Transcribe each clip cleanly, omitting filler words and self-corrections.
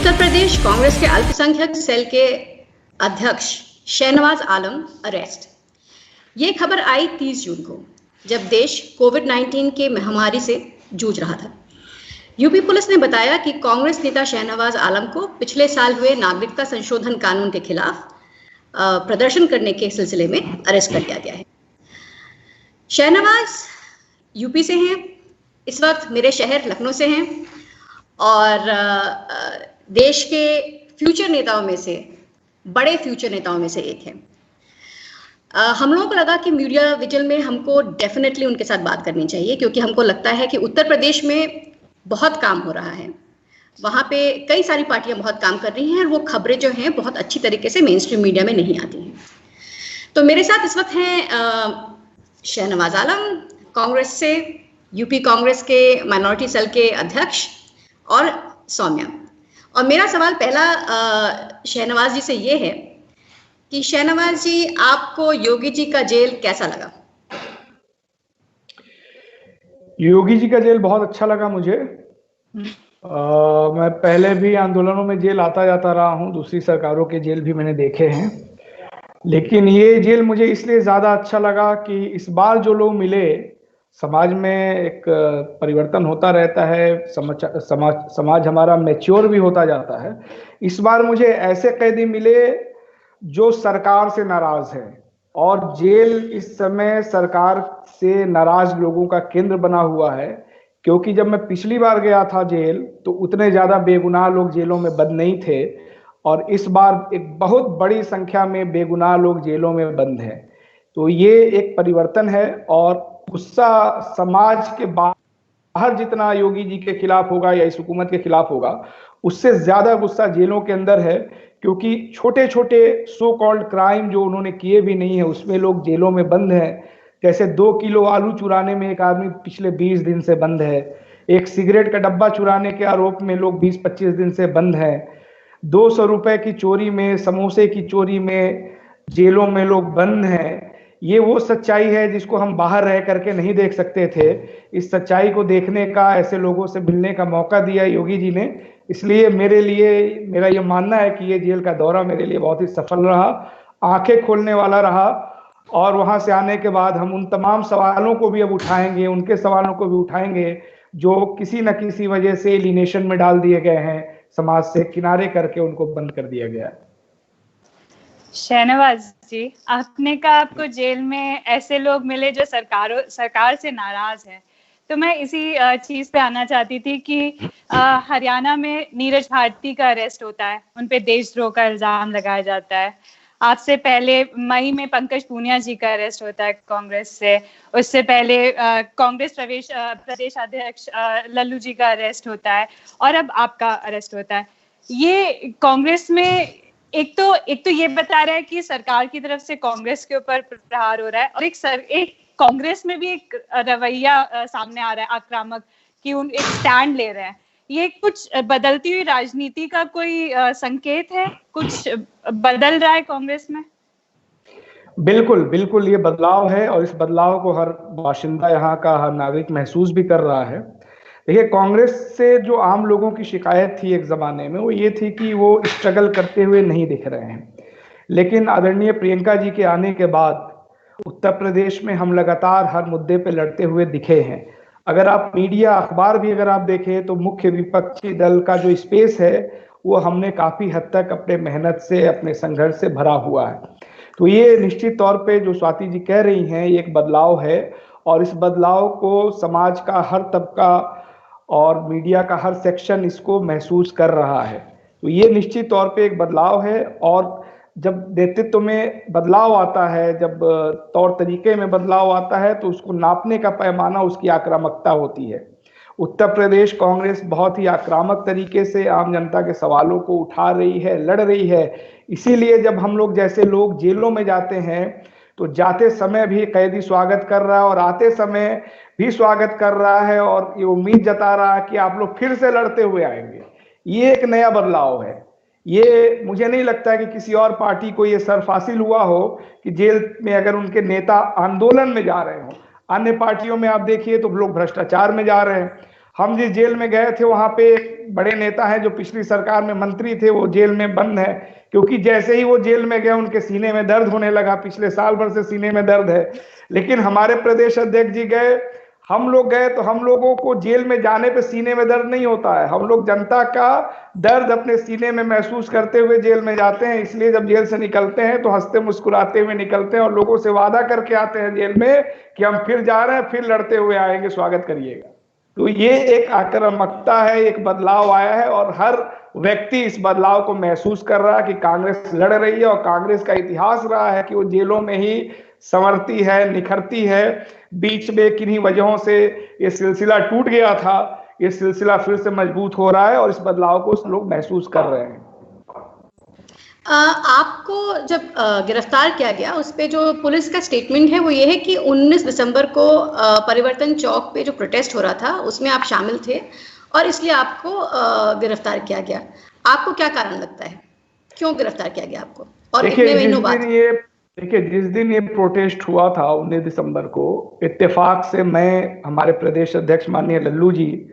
उत्तर प्रदेश कांग्रेस के अल्पसंख्यक सेल के अध्यक्ष शहनवाज आलम अरेस्ट। ये खबर आई 30 जून को, जब देश कोविड-19 के महामारी से जूझ रहा था। यूपी पुलिस ने बताया कि कांग्रेस नेता शहनवाज आलम को पिछले साल हुए नागरिकता संशोधन कानून के खिलाफ प्रदर्शन करने के सिलसिले में अरेस्ट कर लिया गया है। शहनवाज यूपी से हैं, इस वक्त मेरे शहर लखनऊ से हैं और देश के फ्यूचर नेताओं में से, बड़े फ्यूचर नेताओं में से एक है। हम लोगों को लगा कि मीडिया विजिल में हमको डेफिनेटली उनके साथ बात करनी चाहिए, क्योंकि हमको लगता है कि उत्तर प्रदेश में बहुत काम हो रहा है। वहाँ पे कई सारी पार्टियां बहुत काम कर रही हैं और वो खबरें जो हैं बहुत अच्छी तरीके से मेन स्ट्रीम मीडिया में नहीं आती हैं। तो मेरे साथ इस वक्त हैं शहनवाज आलम, कांग्रेस से, यूपी कांग्रेस के माइनॉरिटी सेल के अध्यक्ष, और सौम्या। और मेरा सवाल पहला शहनवाज जी से ये है कि शहनवाज जी, आपको योगी जी का जेल कैसा लगा? योगी जी का जेल बहुत अच्छा लगा मुझे। मैं पहले भी आंदोलनों में जेल आता जाता रहा हूं, दूसरी सरकारों के जेल भी मैंने देखे हैं, लेकिन ये जेल मुझे इसलिए ज्यादा अच्छा लगा कि इस बार जो लोग मिले, समाज में एक परिवर्तन होता रहता है, समाज हमारा मैच्योर भी होता जाता है। इस बार मुझे ऐसे कैदी मिले जो सरकार से नाराज है, और जेल इस समय सरकार से नाराज लोगों का केंद्र बना हुआ है। क्योंकि जब मैं पिछली बार गया था जेल, तो उतने ज्यादा बेगुनाह लोग जेलों में बंद नहीं थे, और इस बार एक बहुत बड़ी संख्या में बेगुनाह लोग जेलों में बंद हैं। तो ये एक परिवर्तन है, और गुस्सा समाज के बाहर जितना योगी जी के खिलाफ होगा या इस हुकूमत के खिलाफ होगा, उससे ज्यादा गुस्सा जेलों के अंदर है। क्योंकि छोटे छोटे सो कॉल्ड क्राइम जो उन्होंने किए भी नहीं है, उसमें लोग जेलों में बंद हैं। जैसे 2 किलो आलू चुराने में एक आदमी पिछले 20 दिन से बंद है, एक सिगरेट का डब्बा चुराने के आरोप में लोग 20-25 दिन से बंद हैं, 200 रुपए की चोरी में, समोसे की चोरी में जेलों में लोग बंद हैं। ये वो सच्चाई है जिसको हम बाहर रह करके नहीं देख सकते थे। इस सच्चाई को देखने का, ऐसे लोगों से मिलने का मौका दिया योगी जी ने। इसलिए मेरे लिए, मेरा ये मानना है कि ये जेल का दौरा मेरे लिए बहुत ही सफल रहा, आंखें खोलने वाला रहा। और वहां से आने के बाद हम उन तमाम सवालों को भी अब उठाएंगे, उनके सवालों को भी उठाएंगे जो किसी न किसी वजह से एलिनेशन में डाल दिए गए हैं, समाज से किनारे करके उनको बंद कर दिया गया है। शहनवाज जी, आपने कहा आपको जेल में ऐसे लोग मिले जो सरकार से नाराज है, तो मैं इसी चीज पे आना चाहती थी कि हरियाणा में नीरज भारती का अरेस्ट होता है, उन पे देशद्रोह का इल्जाम लगाया जाता है। आपसे पहले मई में पंकज पूनिया जी का अरेस्ट होता है कांग्रेस से, उससे पहले कांग्रेस प्रदेश अध्यक्ष लल्लू जी का अरेस्ट होता है, और अब आपका अरेस्ट होता है। ये कांग्रेस में एक तो ये बता रहा है कि सरकार की तरफ से कांग्रेस के ऊपर प्रहार हो रहा है, और एक कांग्रेस में भी एक रवैया सामने आ रहा है आक्रामक, कि उन एक स्टैंड ले रहे हैं। ये कुछ बदलती हुई राजनीति का कोई संकेत है? कुछ बदल रहा है कांग्रेस में? बिल्कुल बिल्कुल, ये बदलाव है, और इस बदलाव को हर बाशिंदा यहाँ का, हर नागरिक महसूस भी कर रहा है। देखिए, कांग्रेस से जो आम लोगों की शिकायत थी एक जमाने में, वो ये थी कि वो स्ट्रगल करते हुए नहीं दिख रहे हैं। लेकिन आदरणीय प्रियंका जी के आने के बाद उत्तर प्रदेश में हम लगातार हर मुद्दे पे लड़ते हुए दिखे हैं। अगर आप मीडिया, अखबार भी अगर आप देखें, तो मुख्य विपक्षी दल का जो स्पेस है वो हमने काफी हद तक अपने मेहनत से, अपने संघर्ष से भरा हुआ है। तो ये निश्चित तौर पे जो स्वाति जी कह रही हैं, ये एक बदलाव है, और इस बदलाव को समाज का हर तबका और मीडिया का हर सेक्शन इसको महसूस कर रहा है। तो ये निश्चित तौर पे एक बदलाव है, और जब नेतृत्व में बदलाव आता है, जब तौर तरीके में बदलाव आता है, तो उसको नापने का पैमाना उसकी आक्रामकता होती है। उत्तर प्रदेश कांग्रेस बहुत ही आक्रामक तरीके से आम जनता के सवालों को उठा रही है, लड़ रही है। इसीलिए जब हम लोग जैसे लोग जेलों में जाते हैं, तो जाते समय भी कैदी स्वागत कर रहा है, और आते समय भी स्वागत कर रहा है, और ये उम्मीद जता रहा है कि आप लोग फिर से लड़ते हुए आएंगे। ये एक नया बदलाव है। ये मुझे नहीं लगता कि किसी और पार्टी को ये सर्फ हासिल हुआ हो कि जेल में अगर उनके नेता आंदोलन में जा रहे हो। अन्य पार्टियों में आप देखिए तो लोग भ्रष्टाचार में जा रहे हैं। हम जिस जेल में गए थे वहां पे एक बड़े नेता हैं जो पिछली सरकार में मंत्री थे, वो जेल में बंद है, क्योंकि जैसे ही वो जेल में गए उनके सीने में दर्द होने लगा। पिछले साल भर से सीने में दर्द है। लेकिन हमारे प्रदेश अध्यक्ष जी गए, हम लोग गए, तो हम लोगों को जेल में जाने पे सीने में दर्द नहीं होता है। हम लोग जनता का दर्द अपने सीने में महसूस करते हुए जेल में जाते हैं। इसलिए जब जेल से निकलते हैं तो हंसते मुस्कुराते हुए निकलते हैं और लोगों से वादा करके आते हैं जेल में कि हम फिर जा रहे हैं, फिर लड़ते हुए आएंगे, स्वागत करिएगा। तो ये एक आक्रामकता है, एक बदलाव आया है और हर व्यक्ति इस बदलाव को महसूस कर रहा है कि कांग्रेस लड़ रही है। और कांग्रेस का इतिहास रहा है कि वो जेलों में ही संवरती है, निखरती है। बीच में किन्हीं वजहों से ये सिलसिला टूट गया था, ये सिलसिला फिर से मजबूत हो रहा है और इस बदलाव को लोग महसूस कर रहे हैं। आपको जब गिरफ्तार किया गया, उस पे जो पुलिस का स्टेटमेंट है वो ये है कि 19 दिसंबर को परिवर्तन चौक पे जो प्रोटेस्ट हो रहा था उसमें आप शामिल थे और इसलिए आपको गिरफ्तार किया गया। आपको क्या कारण लगता है, क्यों गिरफ्तार किया गया आपको? और इतने महीनों बाद देखिए, जिस दिन ये प्रोटेस्ट हुआ था 19 दिसंबर को, इत्तेफाक से मैं, हमारे प्रदेश अध्यक्ष माननीय लल्लू जी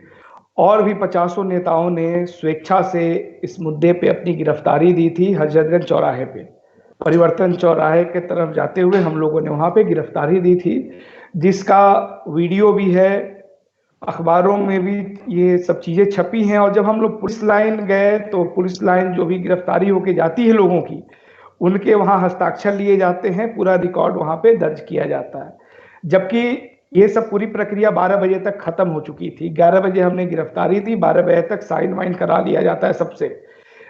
और भी 50 नेताओं ने स्वेच्छा से इस मुद्दे पे अपनी गिरफ्तारी दी थी। हजरतगंज चौराहे पे, परिवर्तन चौराहे के तरफ जाते हुए हम लोगों ने वहां पे गिरफ्तारी दी थी, जिसका वीडियो भी है, अखबारों में भी ये सब चीजें छपी हैं। और जब हम लोग पुलिस लाइन गए तो पुलिस लाइन जो भी गिरफ्तारी होके जाती है लोगों की, उनके वहां हस्ताक्षर लिए जाते हैं, पूरा रिकॉर्ड वहां पे दर्ज किया जाता है। जबकि ये सब पूरी प्रक्रिया 12 बजे तक खत्म हो चुकी थी। 11 बजे हमने गिरफ्तारी दी, 12 बजे तक साइन वाइन करा लिया जाता है सबसे।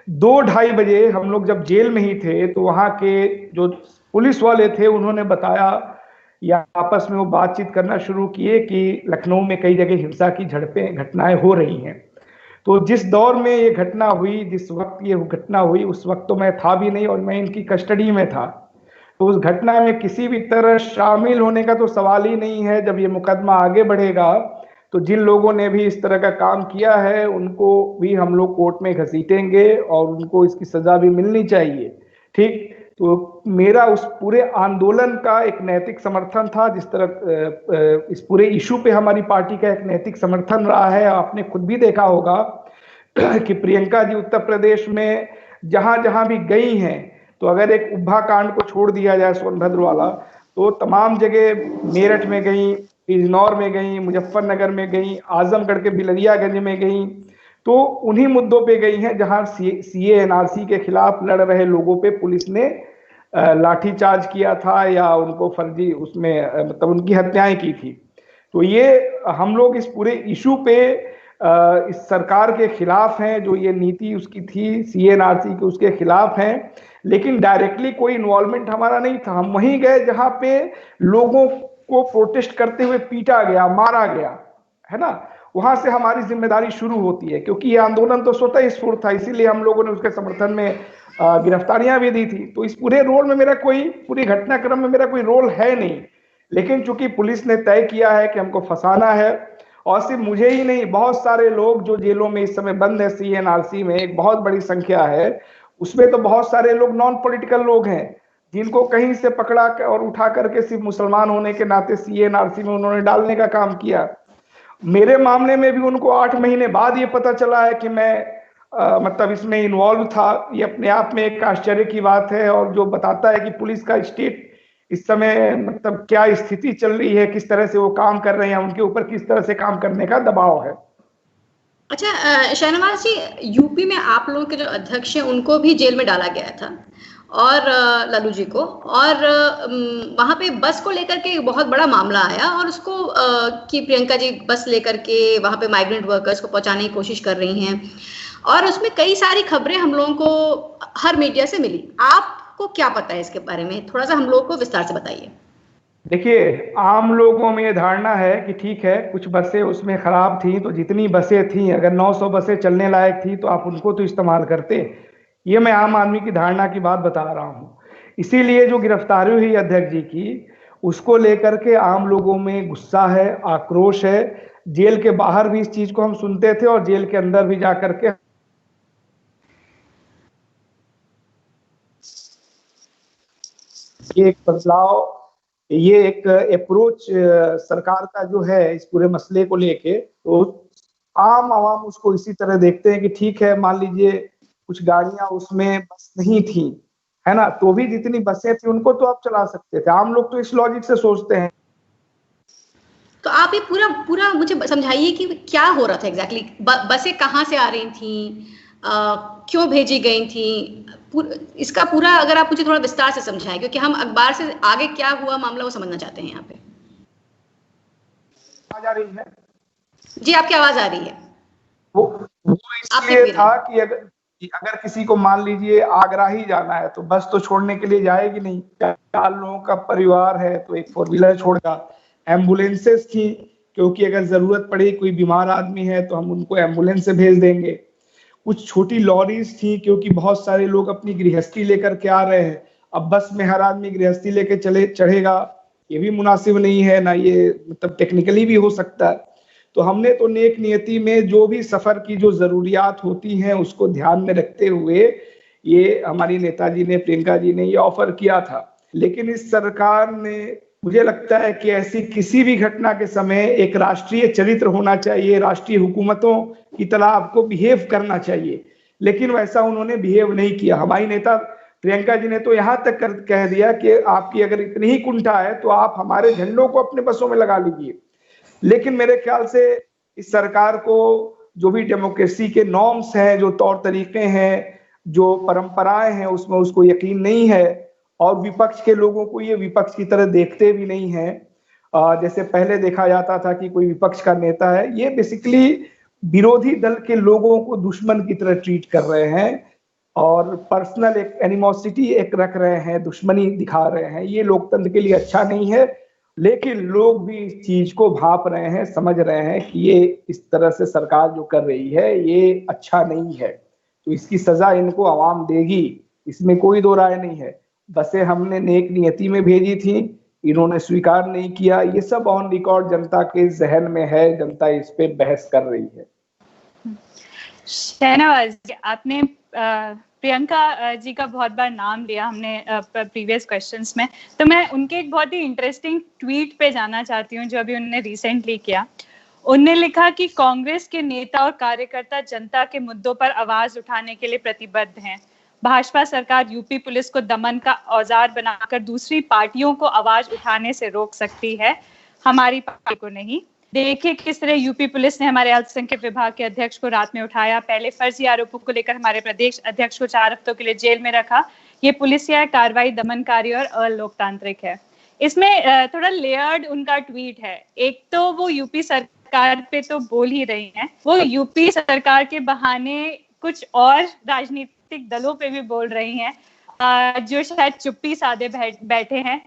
2-2:30 बजे हम लोग जब जेल में ही थे तो वहां के जो पुलिस वाले थे उन्होंने बताया, या आपस में वो बातचीत करना शुरू किए कि लखनऊ में कई जगह हिंसा की घटनाएं हो रही हैं। तो जिस दौर में ये घटना हुई, जिस वक्त ये घटना हुई, उस वक्त तो मैं था भी नहीं और मैं इनकी कस्टडी में था। तो उस घटना में किसी भी तरह शामिल होने का तो सवाल ही नहीं है। जब ये मुकदमा आगे बढ़ेगा तो जिन लोगों ने भी इस तरह का काम किया है उनको भी हम लोग कोर्ट में घसीटेंगे और उनको इसकी सजा भी मिलनी चाहिए। ठीक, तो मेरा उस पूरे आंदोलन का एक नैतिक समर्थन था। जिस तरह इस पूरे इशू पे हमारी पार्टी का एक नैतिक समर्थन रहा है। आपने खुद भी देखा होगा कि प्रियंका जी उत्तर प्रदेश में जहां जहां भी गई हैं, तो अगर एक उब्भा कांड को छोड़ दिया जाए सोनभद्र वाला, तो तमाम जगह मेरठ में गई, बिजनौर में गई, मुजफ्फरनगर में गई, आजमगढ़ के बिलरियागंज में गई, तो उन्हीं मुद्दों पे गई हैं जहां सीए एनआरसी के खिलाफ लड़ रहे लोगों पे पुलिस ने लाठीचार्ज किया था या उनको फर्जी उसमें मतलब उनकी हत्याएं की थी। तो ये हम लोग इस पूरे इशू पे इस सरकार के खिलाफ हैं, जो ये नीति उसकी थी सीएनआरसी की, उसके खिलाफ हैं। लेकिन डायरेक्टली कोई इन्वॉल्वमेंट हमारा नहीं था। हम वहीं गए जहां पे लोगों को प्रोटेस्ट करते हुए पीटा गया, मारा गया, है ना। वहां से हमारी जिम्मेदारी शुरू होती है, क्योंकि ये आंदोलन तो स्वतः स्फूर्त था, इसीलिए हम लोगों ने उसके समर्थन में गिरफ्तारियां भी दी थी। तो इस पूरे रोल में मेरा कोई, पूरी घटनाक्रम में मेरा कोई रोल है नहीं। लेकिन चूंकि पुलिस ने तय किया है कि हमको फंसाना है, और सिर्फ मुझे ही नहीं, बहुत सारे लोग जो जेलों में इस समय बंद है सीएनआरसी में, एक बहुत बड़ी संख्या है, उसमें तो बहुत सारे लोग नॉन पॉलिटिकल लोग हैं जिनको कहीं से पकड़ा और उठा करके सिर्फ मुसलमान होने के नाते सीएनआरसी में उन्होंने डालने का काम किया। मेरे मामले में भी उनको 8 महीने बाद ये पता चला है कि मैं मतलब इसमें इन्वॉल्व था। ये अपने आप में एक आश्चर्य की बात है, और जो बताता है कि पुलिस का स्टेट इस समय मतलब क्या स्थिति चल रही है, किस तरह से वो काम कर रहे हैं, उनके ऊपर किस तरह से काम करने का दबाव है। अच्छा शाहनवाज जी, यूपी में आप लोगों के जो अध्यक्ष हैं उनको भी जेल में डाला गया था, और लालू जी को, और वहां पे बस को लेकर के बहुत बड़ा मामला आया, और उसको कि प्रियंका जी बस लेकर के वहां पे माइग्रेंट वर्कर्स को पहुंचाने की कोशिश कर रही हैं, और उसमें कई सारी खबरें हम लोगों को हर मीडिया से मिली। आपको क्या पता है इसके बारे में? थोड़ा सा हम लोगों को विस्तार से बताइए। देखिए, आम लोगों में ये धारणा है कि ठीक है, कुछ बसें उसमें खराब थी, तो जितनी बसें थी, अगर 900 बसें चलने लायक थी तो आप उनको तो इस्तेमाल करते। ये मैं आम आदमी की धारणा की बात बता रहा हूँ। इसीलिए जो गिरफ्तारी हुई अध्यक्ष जी की, उसको लेकर के आम लोगों में गुस्सा है, आक्रोश है। जेल के बाहर भी इस चीज को हम सुनते थे, और जेल के अंदर भी जाकर के ये एक बदलाव, ये एक अप्रोच सरकार का जो है इस पूरे मसले को लेके, तो आम आवाम उसको इसी तरह देखते हैं कि ठीक है, मान लीजिए कुछ गाड़ियां उसमें बस नहीं थी, है ना, तो भी जितनी बसें थी उनको तो आप चला सकते थे। आम लोग तो इस लॉजिक से सोचते हैं। तो आप ये पूरा पूरा मुझे समझाइए कि क्या हो रहा था एग्जैक्टली, बसें कहाँ से आ रही थी, क्यों भेजी गई थी, इसका पूरा अगर आप मुझे थोड़ा विस्तार से समझाएं, क्योंकि हम अखबार से आगे क्या हुआ मामला वो समझना चाहते हैं यहाँ पे। आवाज आ रही है? जी, आपकी आवाज आ रही है। वो इसलिए था कि अगर किसी को मान लीजिए आगरा ही जाना है तो बस तो छोड़ने के लिए जाएगी नहीं, 4 लोगों का परिवार है तो एक 4 व्हीलर छोड़ेगा। एम्बुलेंसेस थी, क्योंकि अगर जरूरत पड़े, कोई बीमार आदमी है तो हम उनको एम्बुलेंस से भेज देंगे। कुछ छोटी लॉरीज थी, क्योंकि बहुत सारे लोग अपनी गृहस्थी लेकर के आ रहे हैं। अब बस में हर आदमी गृहस्थी लेके चढ़ेगा, ये भी मुनासिब नहीं है ना, ये मतलब टेक्निकली भी हो सकता है। तो हमने तो नेक नियति में जो भी सफर की जो जरूरियात होती हैं उसको ध्यान में रखते हुए ये हमारी नेताजी ने, प्रियंका जी ने ये ऑफर किया था। लेकिन इस सरकार ने, मुझे लगता है कि ऐसी किसी भी घटना के समय एक राष्ट्रीय चरित्र होना चाहिए, राष्ट्रीय हुकूमतों की तरह आपको बिहेव करना चाहिए, लेकिन वैसा उन्होंने बिहेव नहीं किया। हमारी नेता प्रियंका जी ने तो यहाँ तक कह दिया कि आपकी अगर इतनी ही कुंठा है तो आप हमारे झंडों को अपने बसों में लगा लीजिए। लेकिन मेरे ख्याल से इस सरकार को जो भी डेमोक्रेसी के नॉर्म्स हैं, जो तौर तरीके हैं, जो परंपराएं हैं, उसमें उसको यकीन नहीं है, और विपक्ष के लोगों को ये विपक्ष की तरह देखते भी नहीं है। जैसे पहले देखा जाता था कि कोई विपक्ष का नेता है, ये बेसिकली विरोधी दल के लोगों को दुश्मन की तरह ट्रीट कर रहे हैं और पर्सनल एक एनिमोसिटी एक रख रहे हैं, दुश्मनी दिखा रहे हैं। ये लोकतंत्र के लिए अच्छा नहीं है। लेकिन लोग भी इस चीज को भांप रहे हैं, समझ रहे हैं कि ये इस तरह से सरकार जो कर रही है ये अच्छा नहीं है, तो इसकी सजा इनको आवाम देगी, इसमें कोई दो राय नहीं है। बसें हमने नेक नियति में भेजी थी, इन्होंने स्वीकार नहीं किया, ये सब ऑन रिकॉर्ड जनता के जहन में है, जनता इस पे बहस कर रही है। शहनवाज, आपने प्रियंका जी का बहुत बार नाम लिया हमने प्रीवियस क्वेश्चंस में, तो मैं उनके एक बहुत ही इंटरेस्टिंग ट्वीट पे जाना चाहती हूँ जो अभी उन्होंने रिसेंटली किया। उन्होंने लिखा कि कांग्रेस के नेता और कार्यकर्ता जनता के मुद्दों पर आवाज उठाने के लिए प्रतिबद्ध हैं। भाजपा सरकार यूपी पुलिस को दमन का औजार बनाकर दूसरी पार्टियों को आवाज उठाने से रोक सकती है, हमारी पार्टी को नहीं। देखिए किस तरह यूपी पुलिस ने हमारे अल्पसंख्यक विभाग के अध्यक्ष को रात में उठाया, पहले फर्जी आरोपों को लेकर हमारे प्रदेश अध्यक्ष को 4 हफ्तों के लिए जेल में रखा। ये पुलिसिया कार्रवाई दमनकारी और अलोकतांत्रिक है। इसमें थोड़ा लेयर्ड उनका ट्वीट है। एक तो वो यूपी सरकार पे तो बोल ही रही हैं, वो यूपी सरकार के बहाने कुछ और राजनीतिक दलों पे भी बोल रही हैं जो शायद चुप्पी साधे बैठे हैं।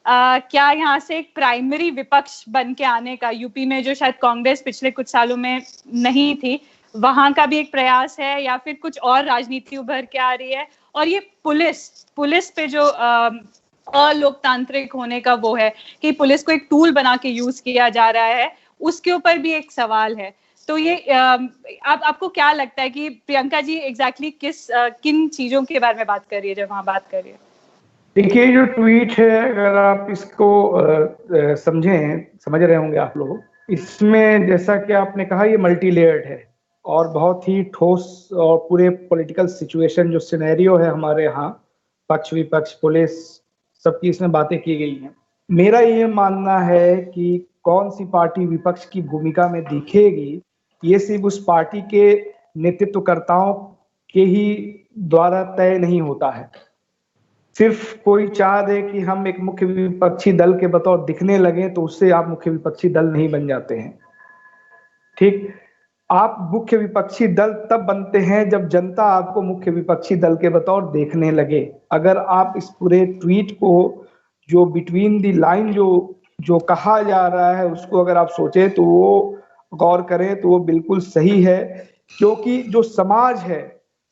क्या यहाँ से एक प्राइमरी विपक्ष बन के आने का, यूपी में जो शायद कांग्रेस पिछले कुछ सालों में नहीं थी, वहां का भी एक प्रयास है, या फिर कुछ और राजनीति उभर के आ रही है? और ये पुलिस पे जो अलोकतांत्रिक होने का वो है कि पुलिस को एक टूल बना के यूज किया जा रहा है, उसके ऊपर भी एक सवाल है। तो ये आपको क्या लगता है कि प्रियंका जी एग्जैक्टली किन चीजों के बारे में बात कर रही है जब वहां बात कर रही है? देखिए, जो ट्वीट है, अगर आप इसको समझ रहे होंगे आप लोग, इसमें जैसा कि आपने कहा ये मल्टी लेयर्ड है और बहुत ही ठोस और पूरे पॉलिटिकल सिचुएशन जो सिनेरियो है हमारे यहाँ, पक्ष विपक्ष पुलिस सबकी इसमें बातें की गई हैं। मेरा ये मानना है कि कौन सी पार्टी विपक्ष की भूमिका में दिखेगी ये सिर्फ उस पार्टी के नेतृत्वकर्ताओं के ही द्वारा तय नहीं होता है। सिर्फ कोई चाह दे कि हम एक मुख्य विपक्षी दल के बतौर दिखने लगे तो उससे आप मुख्य विपक्षी दल नहीं बन जाते हैं। ठीक, आप मुख्य विपक्षी दल तब बनते हैं जब जनता आपको मुख्य विपक्षी दल के बतौर देखने लगे। अगर आप इस पूरे ट्वीट को जो बिटवीन द लाइन जो कहा जा रहा है उसको अगर आप सोचे तो वो गौर करें तो वो बिल्कुल सही है, क्योंकि जो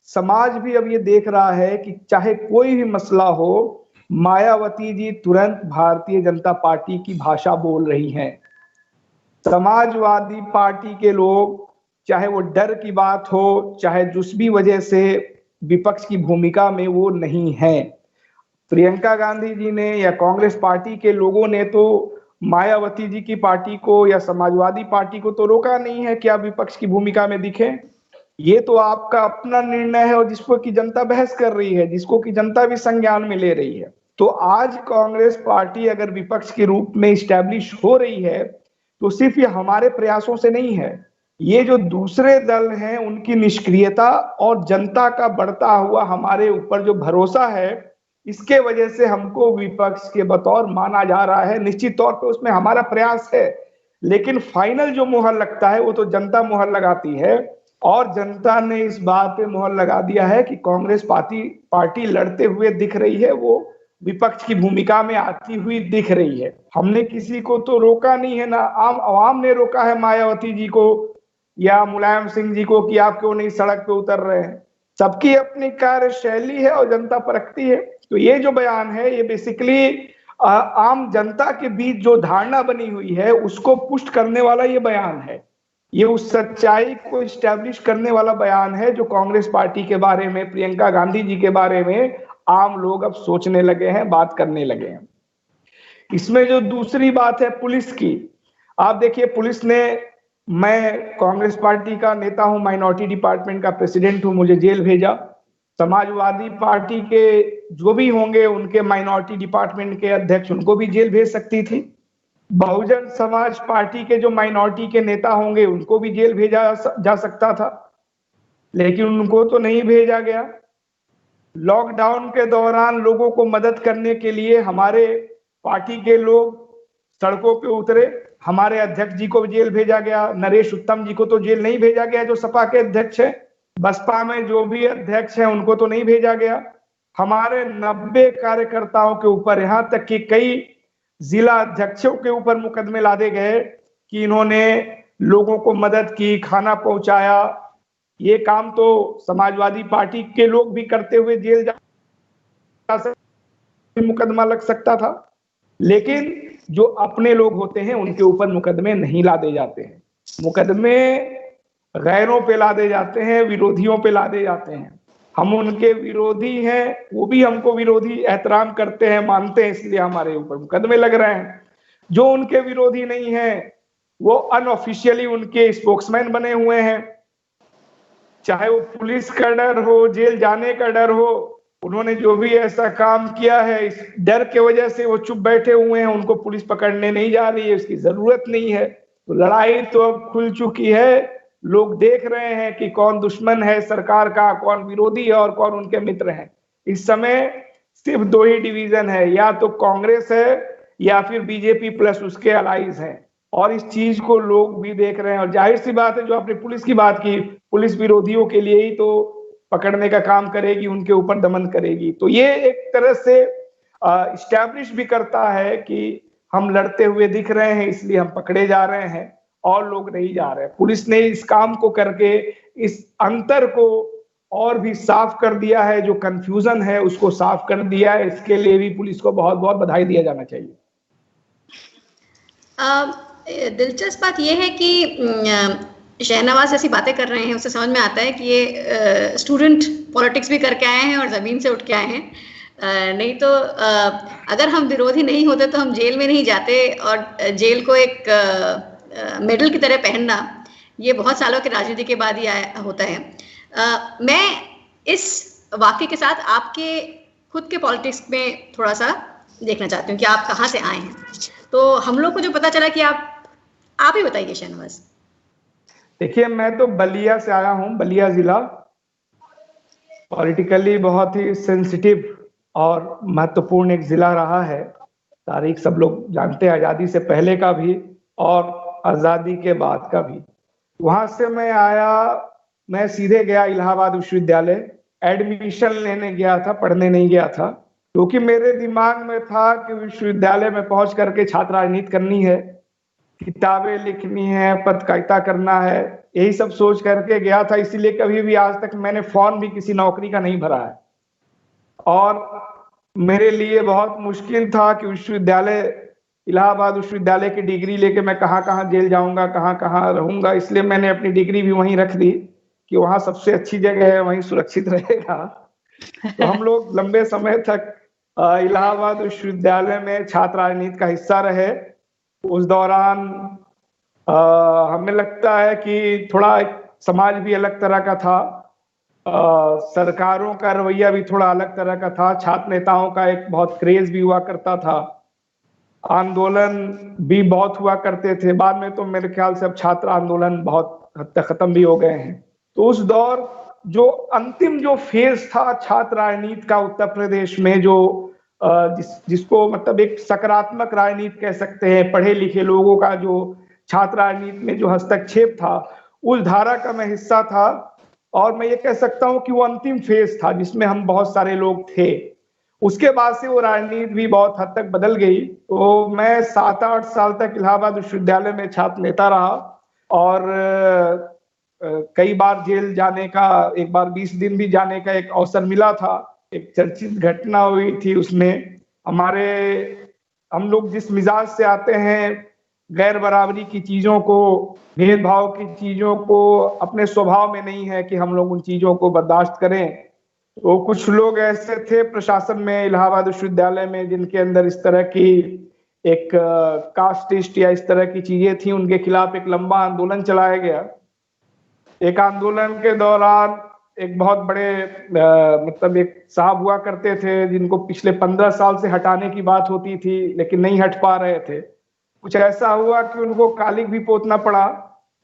समाज भी अब ये देख रहा है कि चाहे कोई भी मसला हो, मायावती जी तुरंत भारतीय जनता पार्टी की भाषा बोल रही हैं। समाजवादी पार्टी के लोग, चाहे वो डर की बात हो, चाहे जिस भी वजह से विपक्ष की भूमिका में वो नहीं है। प्रियंका गांधी जी ने या कांग्रेस पार्टी के लोगों ने तो मायावती जी की पार्टी को या समाजवादी पार्टी को तो रोका नहीं है कि आप विपक्ष की भूमिका में दिखें। ये तो आपका अपना निर्णय है और जिसको की जनता बहस कर रही है, जिसको की जनता भी संज्ञान में ले रही है। तो आज कांग्रेस पार्टी अगर विपक्ष के रूप में इस्टेब्लिश हो रही है तो सिर्फ ये हमारे प्रयासों से नहीं है, ये जो दूसरे दल हैं उनकी निष्क्रियता और जनता का बढ़ता हुआ हमारे ऊपर जो भरोसा है, इसके वजह से हमको विपक्ष के बतौर माना जा रहा है। निश्चित तौर पे उसमें हमारा प्रयास है, लेकिन फाइनल जो मुहर लगता है वो तो जनता मुहर लगाती है। और जनता ने इस बात पे मुहर लगा दिया है कि कांग्रेस पार्टी लड़ते हुए दिख रही है, वो विपक्ष की भूमिका में आती हुई दिख रही है। हमने किसी को तो रोका नहीं है, ना आम आवाम ने रोका है मायावती जी को या मुलायम सिंह जी को कि आप क्यों नहीं सड़क पे उतर रहे हैं। सबकी अपनी कार्यशैली है और जनता परखती है। तो ये जो बयान है ये बेसिकली आम जनता के बीच जो धारणा बनी हुई है उसको पुष्ट करने वाला ये बयान है। ये उस सच्चाई को इस्टेब्लिश करने वाला बयान है जो कांग्रेस पार्टी के बारे में, प्रियंका गांधी जी के बारे में आम लोग अब सोचने लगे हैं, बात करने लगे हैं। इसमें जो दूसरी बात है पुलिस की, आप देखिए पुलिस ने, मैं कांग्रेस पार्टी का नेता हूं, माइनॉरिटी डिपार्टमेंट का प्रेसिडेंट हूं, मुझे जेल भेजा। समाजवादी पार्टी के जो भी होंगे उनके माइनॉरिटी डिपार्टमेंट के अध्यक्ष, उनको भी जेल भेज सकती थी। बहुजन समाज पार्टी के जो माइनॉरिटी के नेता होंगे उनको भी जेल भेजा जा सकता था, लेकिन उनको तो नहीं भेजा गया। लॉकडाउन के दौरान लोगों को मदद करने के लिए हमारे पार्टी के लोग सड़कों पे उतरे, हमारे अध्यक्ष जी को जेल भेजा गया। नरेश उत्तम जी को तो जेल नहीं भेजा गया जो सपा के अध्यक्ष है, बसपा में जो भी अध्यक्ष हैं उनको तो नहीं भेजा गया। हमारे 90 कार्यकर्ताओं के ऊपर, यहां तक कि कई जिला अध्यक्षों के ऊपर मुकदमे लादे गए कि इन्होंने लोगों को मदद की, खाना पहुंचाया। ये काम तो समाजवादी पार्टी के लोग भी करते हुए जेल जा सकते, मुकदमा लग सकता था। लेकिन जो अपने लोग होते हैं उनके ऊपर मुकदमे नहीं लादे जाते हैं, मुकदमे गैरों पे लादे जाते हैं, विरोधियों पे लादे जाते हैं। हम उनके विरोधी हैं, वो भी हमको विरोधी एहतराम करते हैं, मानते हैं, इसलिए हमारे ऊपर मुकदमे लग रहे हैं। जो उनके विरोधी नहीं है वो अनऑफिशियली उनके स्पोक्समैन बने हुए हैं, चाहे वो पुलिस का डर हो, जेल जाने का डर हो। उन्होंने जो भी ऐसा काम किया है इस डर के वजह से वो चुप बैठे हुए हैं, उनको पुलिस पकड़ने नहीं जा रही है, उसकी जरूरत नहीं है। तो लड़ाई तो अब खुल चुकी है, लोग देख रहे हैं कि कौन दुश्मन है सरकार का, कौन विरोधी है और कौन उनके मित्र हैं। इस समय सिर्फ दो ही डिवीजन है, या तो कांग्रेस है या फिर बीजेपी प्लस उसके अलाइज हैं, और इस चीज को लोग भी देख रहे हैं। और जाहिर सी बात है, जो आपने पुलिस की बात की, पुलिस विरोधियों के लिए ही तो पकड़ने का काम करेगी, उनके ऊपर दमन करेगी। तो ये एक तरह से इस्टेब्लिश भी करता है कि हम लड़ते हुए दिख रहे हैं, इसलिए हम पकड़े जा रहे हैं और लोग नहीं जा रहे हैं। पुलिस ने इस काम को करके इस अंतर को और भी साफ कर दिया है, जो कंफ्यूजन है उसको साफ कर दिया है। इसके लिए भी पुलिस को बहुत बहुत बधाई दिया जाना चाहिए। दिलचस्प बात यह है कि शहनवाज ऐसी बातें कर रहे हैं, उससे समझ में आता है कि ये स्टूडेंट पॉलिटिक्स भी करके आए हैं और जमीन से उठ के आए हैं। नहीं तो अगर हम विरोधी नहीं होते तो हम जेल में नहीं जाते, और जेल को एक मेडल की तरह पहनना ये बहुत सालों की राजनीति के बाद ही होता है। मैं इस वाक्य के साथ आपके खुद के पॉलिटिक्स में थोड़ा सा देखना चाहती हूँ कि आप कहाँ से आए हैं। तो हम लोग को जो पता चला कि आप ही बताइए शहनवाज। देखिए, मैं तो बलिया से आया हूँ। बलिया जिला पॉलिटिकली बहुत ही सेंसिटिव और महत्वपूर्ण एक जिला रहा है। तारीख सब लोग जानते हैं, आज़ादी से पहले का भी और आज़ादी के बाद का भी। वहां से मैं आया, मैं सीधे गया इलाहाबाद विश्वविद्यालय, एडमिशन लेने गया था, पढ़ने नहीं गया था, क्योंकि मेरे दिमाग में था कि विश्वविद्यालय में पहुंच करके छात्र राजनीति करनी है, किताबें लिखनी है, पत्रकारिता करना है, यही सब सोच करके गया था। इसीलिए कभी भी आज तक मैंने फॉर्म भी किसी नौकरी का नहीं भरा है। और मेरे लिए बहुत मुश्किल था कि विश्वविद्यालय, इलाहाबाद विश्वविद्यालय की डिग्री लेके मैं कहाँ कहाँ जेल जाऊंगा, कहाँ कहाँ रहूंगा। इसलिए मैंने अपनी डिग्री भी वहीं रख दी कि वहां सबसे अच्छी जगह है, वहीं सुरक्षित रहेगा। तो हम लोग लंबे समय तक इलाहाबाद विश्वविद्यालय में छात्र राजनीति का हिस्सा रहे। उस दौरान हमें लगता है कि थोड़ा समाज भी अलग तरह का था, सरकारों का रवैया भी थोड़ा अलग तरह का था, छात्र नेताओं का एक बहुत क्रेज भी हुआ करता था, आंदोलन भी बहुत हुआ करते थे। बाद में तो मेरे ख्याल से अब छात्र आंदोलन बहुत हद तक खत्म भी हो गए हैं। तो उस दौर जो अंतिम जो फेज था छात्र राजनीति का उत्तर प्रदेश में, जो जिसको मतलब एक सकारात्मक राजनीति कह सकते हैं, पढ़े लिखे लोगों का जो छात्र राजनीति में जो हस्तक्षेप था, उस धारा का मैं हिस्सा था। और मैं ये कह सकता हूँ कि वो अंतिम फेज था जिसमें हम बहुत सारे लोग थे। उसके बाद से वो राजनीति भी बहुत हद तक बदल गई। तो मैं 7-8 साल तक इलाहाबाद विश्वविद्यालय में छात्र नेता रहा और कई बार जेल जाने का, एक बार 20 दिन भी जाने का एक अवसर मिला था। एक चर्चित घटना हुई थी उसमें। हम लोग जिस मिजाज से आते हैं, गैर बराबरी की चीजों को, भेदभाव की चीजों को अपने स्वभाव में नहीं है कि हम लोग उन चीजों को बर्दाश्त करें। तो कुछ लोग ऐसे थे प्रशासन में इलाहाबाद विश्वविद्यालय में जिनके अंदर इस तरह की एक कास्टिस्ट या इस तरह की चीजें थी, उनके खिलाफ एक लंबा आंदोलन चलाया गया। एक आंदोलन के दौरान एक बहुत बड़े मतलब एक साहब हुआ करते थे जिनको पिछले 15 साल से हटाने की बात होती थी लेकिन नहीं हट पा रहे थे। कुछ ऐसा हुआ कि उनको कालिक भी पोतना पड़ा,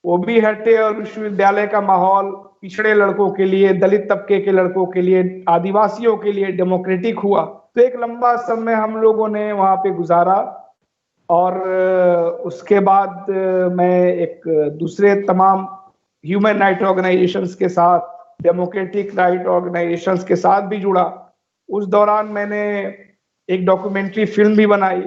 वो भी हटे और विश्वविद्यालय का माहौल पिछड़े लड़कों के लिए, दलित तबके के लड़कों के लिए, आदिवासियों के लिए डेमोक्रेटिक हुआ। तो एक लंबा समय हम लोगों ने वहां पे गुजारा और उसके बाद मैं एक दूसरे तमाम ह्यूमन राइट ऑर्गेनाइजेशंस के साथ, डेमोक्रेटिक राइट ऑर्गेनाइजेशंस के साथ भी जुड़ा। उस दौरान मैंने एक डॉक्यूमेंट्री फिल्म भी बनाई,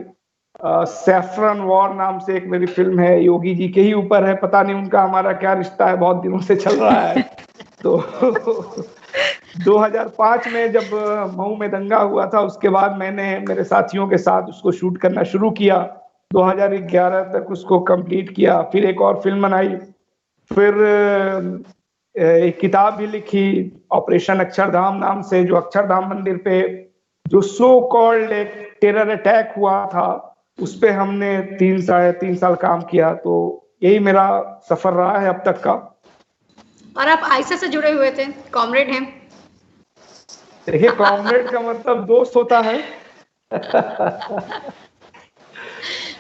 सैफरन वॉर नाम से एक मेरी फिल्म है, योगी जी के ही ऊपर है। पता नहीं उनका हमारा क्या रिश्ता है, बहुत दिनों से चल रहा है। तो 2005 में जब मऊ में दंगा हुआ था, उसके बाद मैंने मेरे साथियों के साथ उसको शूट करना शुरू किया। 2011 तक उसको कंप्लीट किया। फिर एक और फिल्म बनाई, फिर एक किताब भी लिखी ऑपरेशन अक्षरधाम नाम से, जो अक्षरधाम मंदिर पे जो सो कॉल्ड एक टेरर अटैक हुआ था, उस पे हमने 3-3.5 साल काम किया। तो यही मेरा सफर रहा है अब तक का। और आप आइसा से जुड़े हुए थे, कॉमरेड हैं? देखिए, कॉमरेड का मतलब दोस्त होता है।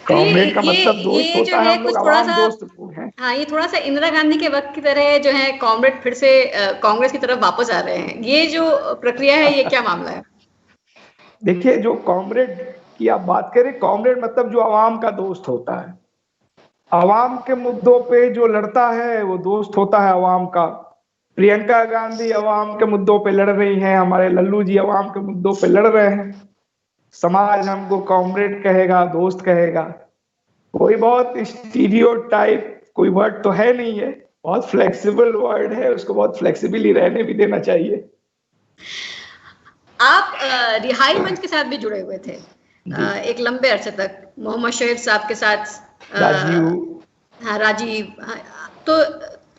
कॉमरेड का मतलब दोस्त होता है, हम लोग आवाम दोस्त हैं। हाँ, ये थोड़ा सा इंदिरा गांधी के वक्त की तरह जो है कॉमरेड फिर से कांग्रेस की तरफ वापस आ रहे हैं। ये जो प्रक्रिया है, ये क्या मामला है? देखिए, जो कॉमरेड की आप बात करें, कॉमरेड मतलब जो आवाम का दोस्त होता है, आवाम के मुद्दों पे जो लड़ता है वो दोस्त होता है आवाम का। प्रियंका गांधी आवाम के मुद्दों पे लड़ रही हैं, हमारे लल्लू जी आवाम के मुद्दों पे लड़ रहे हैं। समाज हमको कॉमरेड कहेगा, दोस्त कहेगा, कोई बहुत स्टीरियोटाइप कोई वर्ड तो है नहीं है, बहुत फ्लेक्सिबल वर्ड है, उसको बहुत फ्लेक्सिबली रहने भी देना चाहिए। आप रिहाई मंच के साथ भी जुड़े हुए थे एक लंबे अरसे तक, मोहम्मद शोएब साहब के साथ, राजीव। तो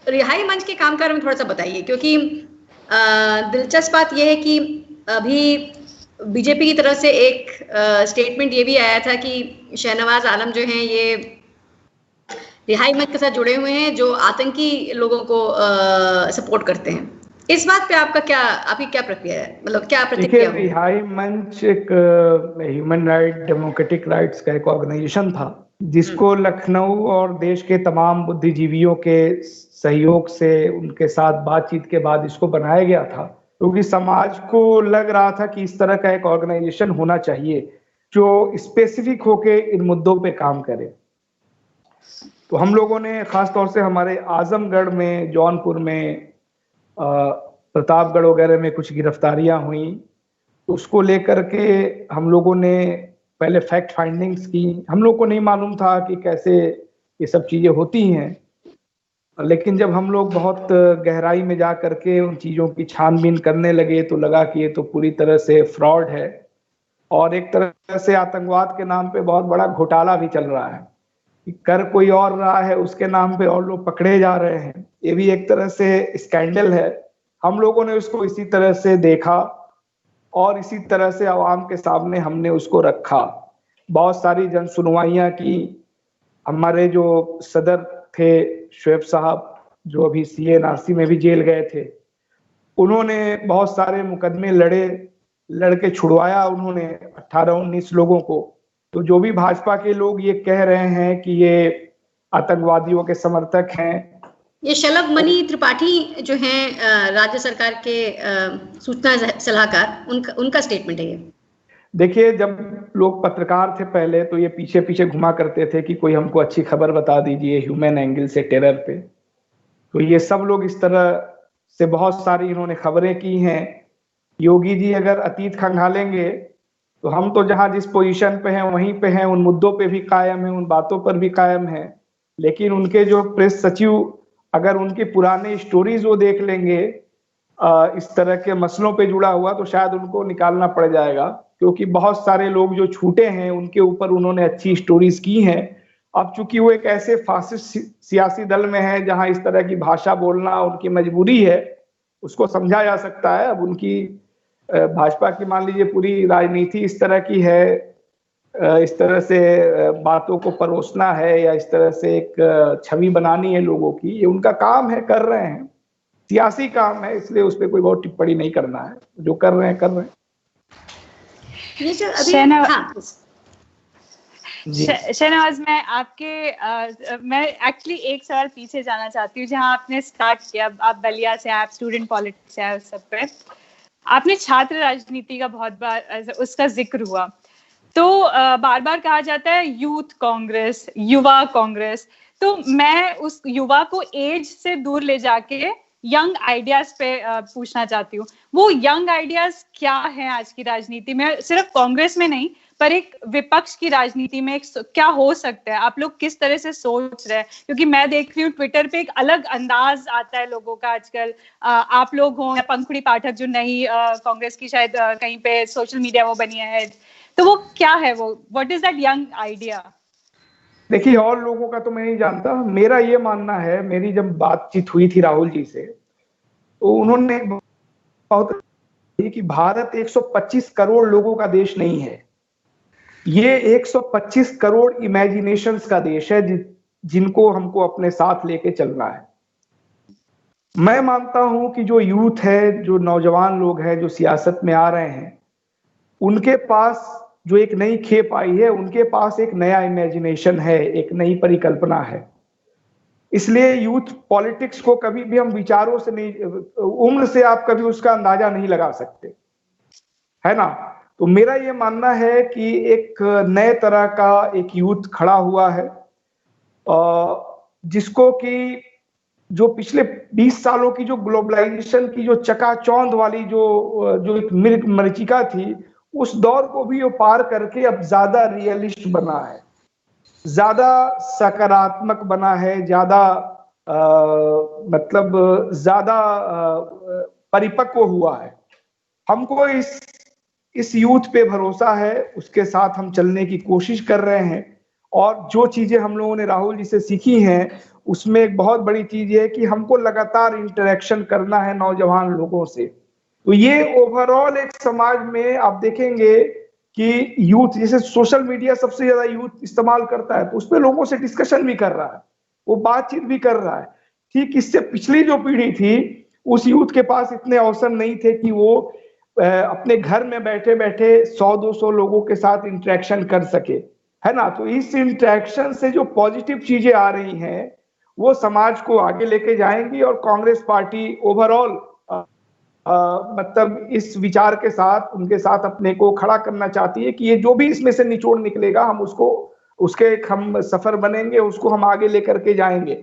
रिहाई मंच के कामकाज में थोड़ा सा बताइए, क्योंकि दिलचस्प बात यह है कि अभी बीजेपी की तरफ से एक स्टेटमेंट ये भी आया था कि शहनवाज आलम जो हैं ये रिहाई मंच के साथ जुड़े हुए हैं, जो आतंकी लोगों को सपोर्ट करते हैं। इस बात पे आपकी क्या प्रक्रिया है, मतलब क्या प्रतिक्रिया? रिहाई मंच एक ह्यूमन राइट, डेमोक्रेटिक राइट्स का एक ऑर्गेनाइजेशन था जिसको लखनऊ और देश के तमाम बुद्धिजीवियों के सहयोग से, उनके साथ बातचीत के बाद इसको बनाया गया था, क्योंकि समाज को लग रहा था कि इस तरह का एक ऑर्गेनाइजेशन होना चाहिए जो स्पेसिफिक होके इन मुद्दों पे काम करे। तो हम लोगों ने खासतौर से हमारे आजमगढ़ में, जौनपुर में, प्रतापगढ़ वगैरह में कुछ गिरफ्तारियां हुई, तो उसको लेकर के हम लोगों ने पहले फैक्ट फाइंडिंग्स की। हम लोग को नहीं मालूम था कि कैसे ये सब चीजें होती हैं, लेकिन जब हम लोग बहुत गहराई में जा करके उन चीज़ों की छानबीन करने लगे तो लगा कि ये तो पूरी तरह से फ्रॉड है और एक तरह से आतंकवाद के नाम पे बहुत बड़ा घोटाला भी चल रहा है, कि कर कोई और रहा है, उसके नाम पे और लोग पकड़े जा रहे हैं। ये भी एक तरह से स्कैंडल है। हम लोगों ने उसको इसी तरह से देखा और इसी तरह से आवाम के सामने हमने उसको रखा। बहुत सारी जन सुनवाइयाँ की, हमारे जो सदर थे शुएब साहब, जो अभी CNRC में भी जेल गए थे, उन्होंने बहुत सारे मुकदमे लड़के छुड़वाया उन्होंने 18-19 लोगों को। तो जो भी भाजपा के लोग ये कह रहे हैं कि ये आतंकवादियों के समर्थक हैं, ये शलभ मणि त्रिपाठी जो हैं राज्य सरकार के सूचना सलाहकार, उनका स्टेटमेंट है ये। देखिए, जब लोग पत्रकार थे पहले तो ये पीछे पीछे घुमा करते थे कि कोई हमको अच्छी खबर बता दीजिए ह्यूमन एंगल से टेरर पे। तो ये सब लोग इस तरह से बहुत सारी इन्होंने खबरें की हैं। योगी जी अगर अतीत खंगालेंगे तो हम तो जहां जिस पोजीशन पे हैं वहीं पे हैं, उन मुद्दों पे भी कायम है, उन बातों पर भी कायम है। लेकिन उनके जो प्रेस सचिव अगर उनकी पुराने स्टोरीज वो देख लेंगे इस तरह के मसलों पे जुड़ा हुआ, तो शायद उनको निकालना पड़ जाएगा, क्योंकि बहुत सारे लोग जो छूटे हैं उनके ऊपर उन्होंने अच्छी स्टोरीज की हैं। अब चूंकि वो एक ऐसे फासिस्ट सियासी दल में है जहां इस तरह की भाषा बोलना उनकी मजबूरी है, उसको समझा जा सकता है। अब उनकी भाजपा की मान लीजिए पूरी राजनीति इस तरह की है, इस तरह से बातों को परोसना है या इस तरह से एक छवि बनानी है लोगों की, ये उनका काम है, कर रहे हैं, सियासी काम है, इसलिए उस पर कोई बहुत टिप्पणी नहीं करना है। जो कर रहे हैं कर रहे हैं। ये जो अभी शहनवाज, मैं एक्चुअली एक सवाल पीछे जाना चाहती हूँ, जहाँ आपने स्टार्ट किया, आप बलिया से, आप स्टूडेंट पॉलिटिक्स है, उस सब पे आपने छात्र राजनीति का बहुत बार उसका जिक्र हुआ। तो बार बार कहा जाता है यूथ कांग्रेस, युवा कांग्रेस। तो मैं उस युवा को एज से दूर ले जाके यंग आइडियाज पे पूछना चाहती हूँ। वो यंग आइडियाज क्या हैं आज की राजनीति में, सिर्फ कांग्रेस में नहीं पर एक विपक्ष की राजनीति में क्या हो सकता है? आप लोग किस तरह से सोच रहे हैं? क्योंकि मैं देख रही हूँ ट्विटर पे एक अलग अंदाज आता है लोगों का आजकल। आप लोग हो या पंखुड़ी पाठक जो नई कांग्रेस की शायद कहीं पे सोशल मीडिया वो बनी है, तो वो क्या है, वो what is that young idea? देखिए, और लोगों का तो मैं नहीं जानता, मेरा ये मानना है, मेरी जब बातचीत हुई थी राहुल जी से तो उन्होंने बहुत कि भारत 125 करोड़ लोगों का देश नहीं है, ये 125 करोड़ इमेजिनेशंस का देश है जिनको हमको अपने साथ लेके चलना है। मैं मानता हूं कि जो यूथ है, जो नौजवान लोग हैं, जो सियासत में आ रहे हैं, उनके पास जो एक नई खेप आई है, उनके पास एक नया इमेजिनेशन है, एक नई परिकल्पना है। इसलिए यूथ पॉलिटिक्स को कभी भी हम विचारों से नहीं, उम्र से आप कभी उसका अंदाजा नहीं लगा सकते, है ना। तो मेरा ये मानना है कि एक नए तरह का एक यूथ खड़ा हुआ है, जिसको कि जो पिछले 20 सालों की जो ग्लोबलाइजेशन की जो चकाचौंध वाली जो एक मरीचिका थी, उस दौर को भी वो पार करके अब ज्यादा रियलिस्ट बना है, ज्यादा सकारात्मक बना है, ज्यादा मतलब ज्यादा परिपक्व हुआ है। हमको इस यूथ पे भरोसा है, उसके साथ हम चलने की कोशिश कर रहे हैं। और जो चीजें हम लोगों ने राहुल जी से सीखी हैं, उसमें एक बहुत बड़ी चीज है कि हमको लगातार इंटरेक्शन करना है नौजवान लोगों से। तो ये ओवरऑल एक समाज में आप देखेंगे कि यूथ, जैसे सोशल मीडिया सबसे ज्यादा यूथ इस्तेमाल करता है, तो उस पर लोगों से डिस्कशन भी कर रहा है, वो बातचीत भी कर रहा है। ठीक इससे पिछली जो पीढ़ी थी, उस यूथ के पास इतने अवसर नहीं थे कि वो अपने घर में बैठे बैठे 100-200 लोगों के साथ इंटरेक्शन कर सके, है ना। तो इस इंटरेक्शन से जो पॉजिटिव चीजें आ रही हैं, वो समाज को आगे लेके जाएंगी। और कांग्रेस पार्टी ओवरऑल मतलब इस विचार के साथ, उनके साथ अपने को खड़ा करना चाहती है कि ये जो भी इसमें से निचोड़ निकलेगा, हम उसके हम सफर बनेंगे, उसको हम आगे लेकर के जाएंगे।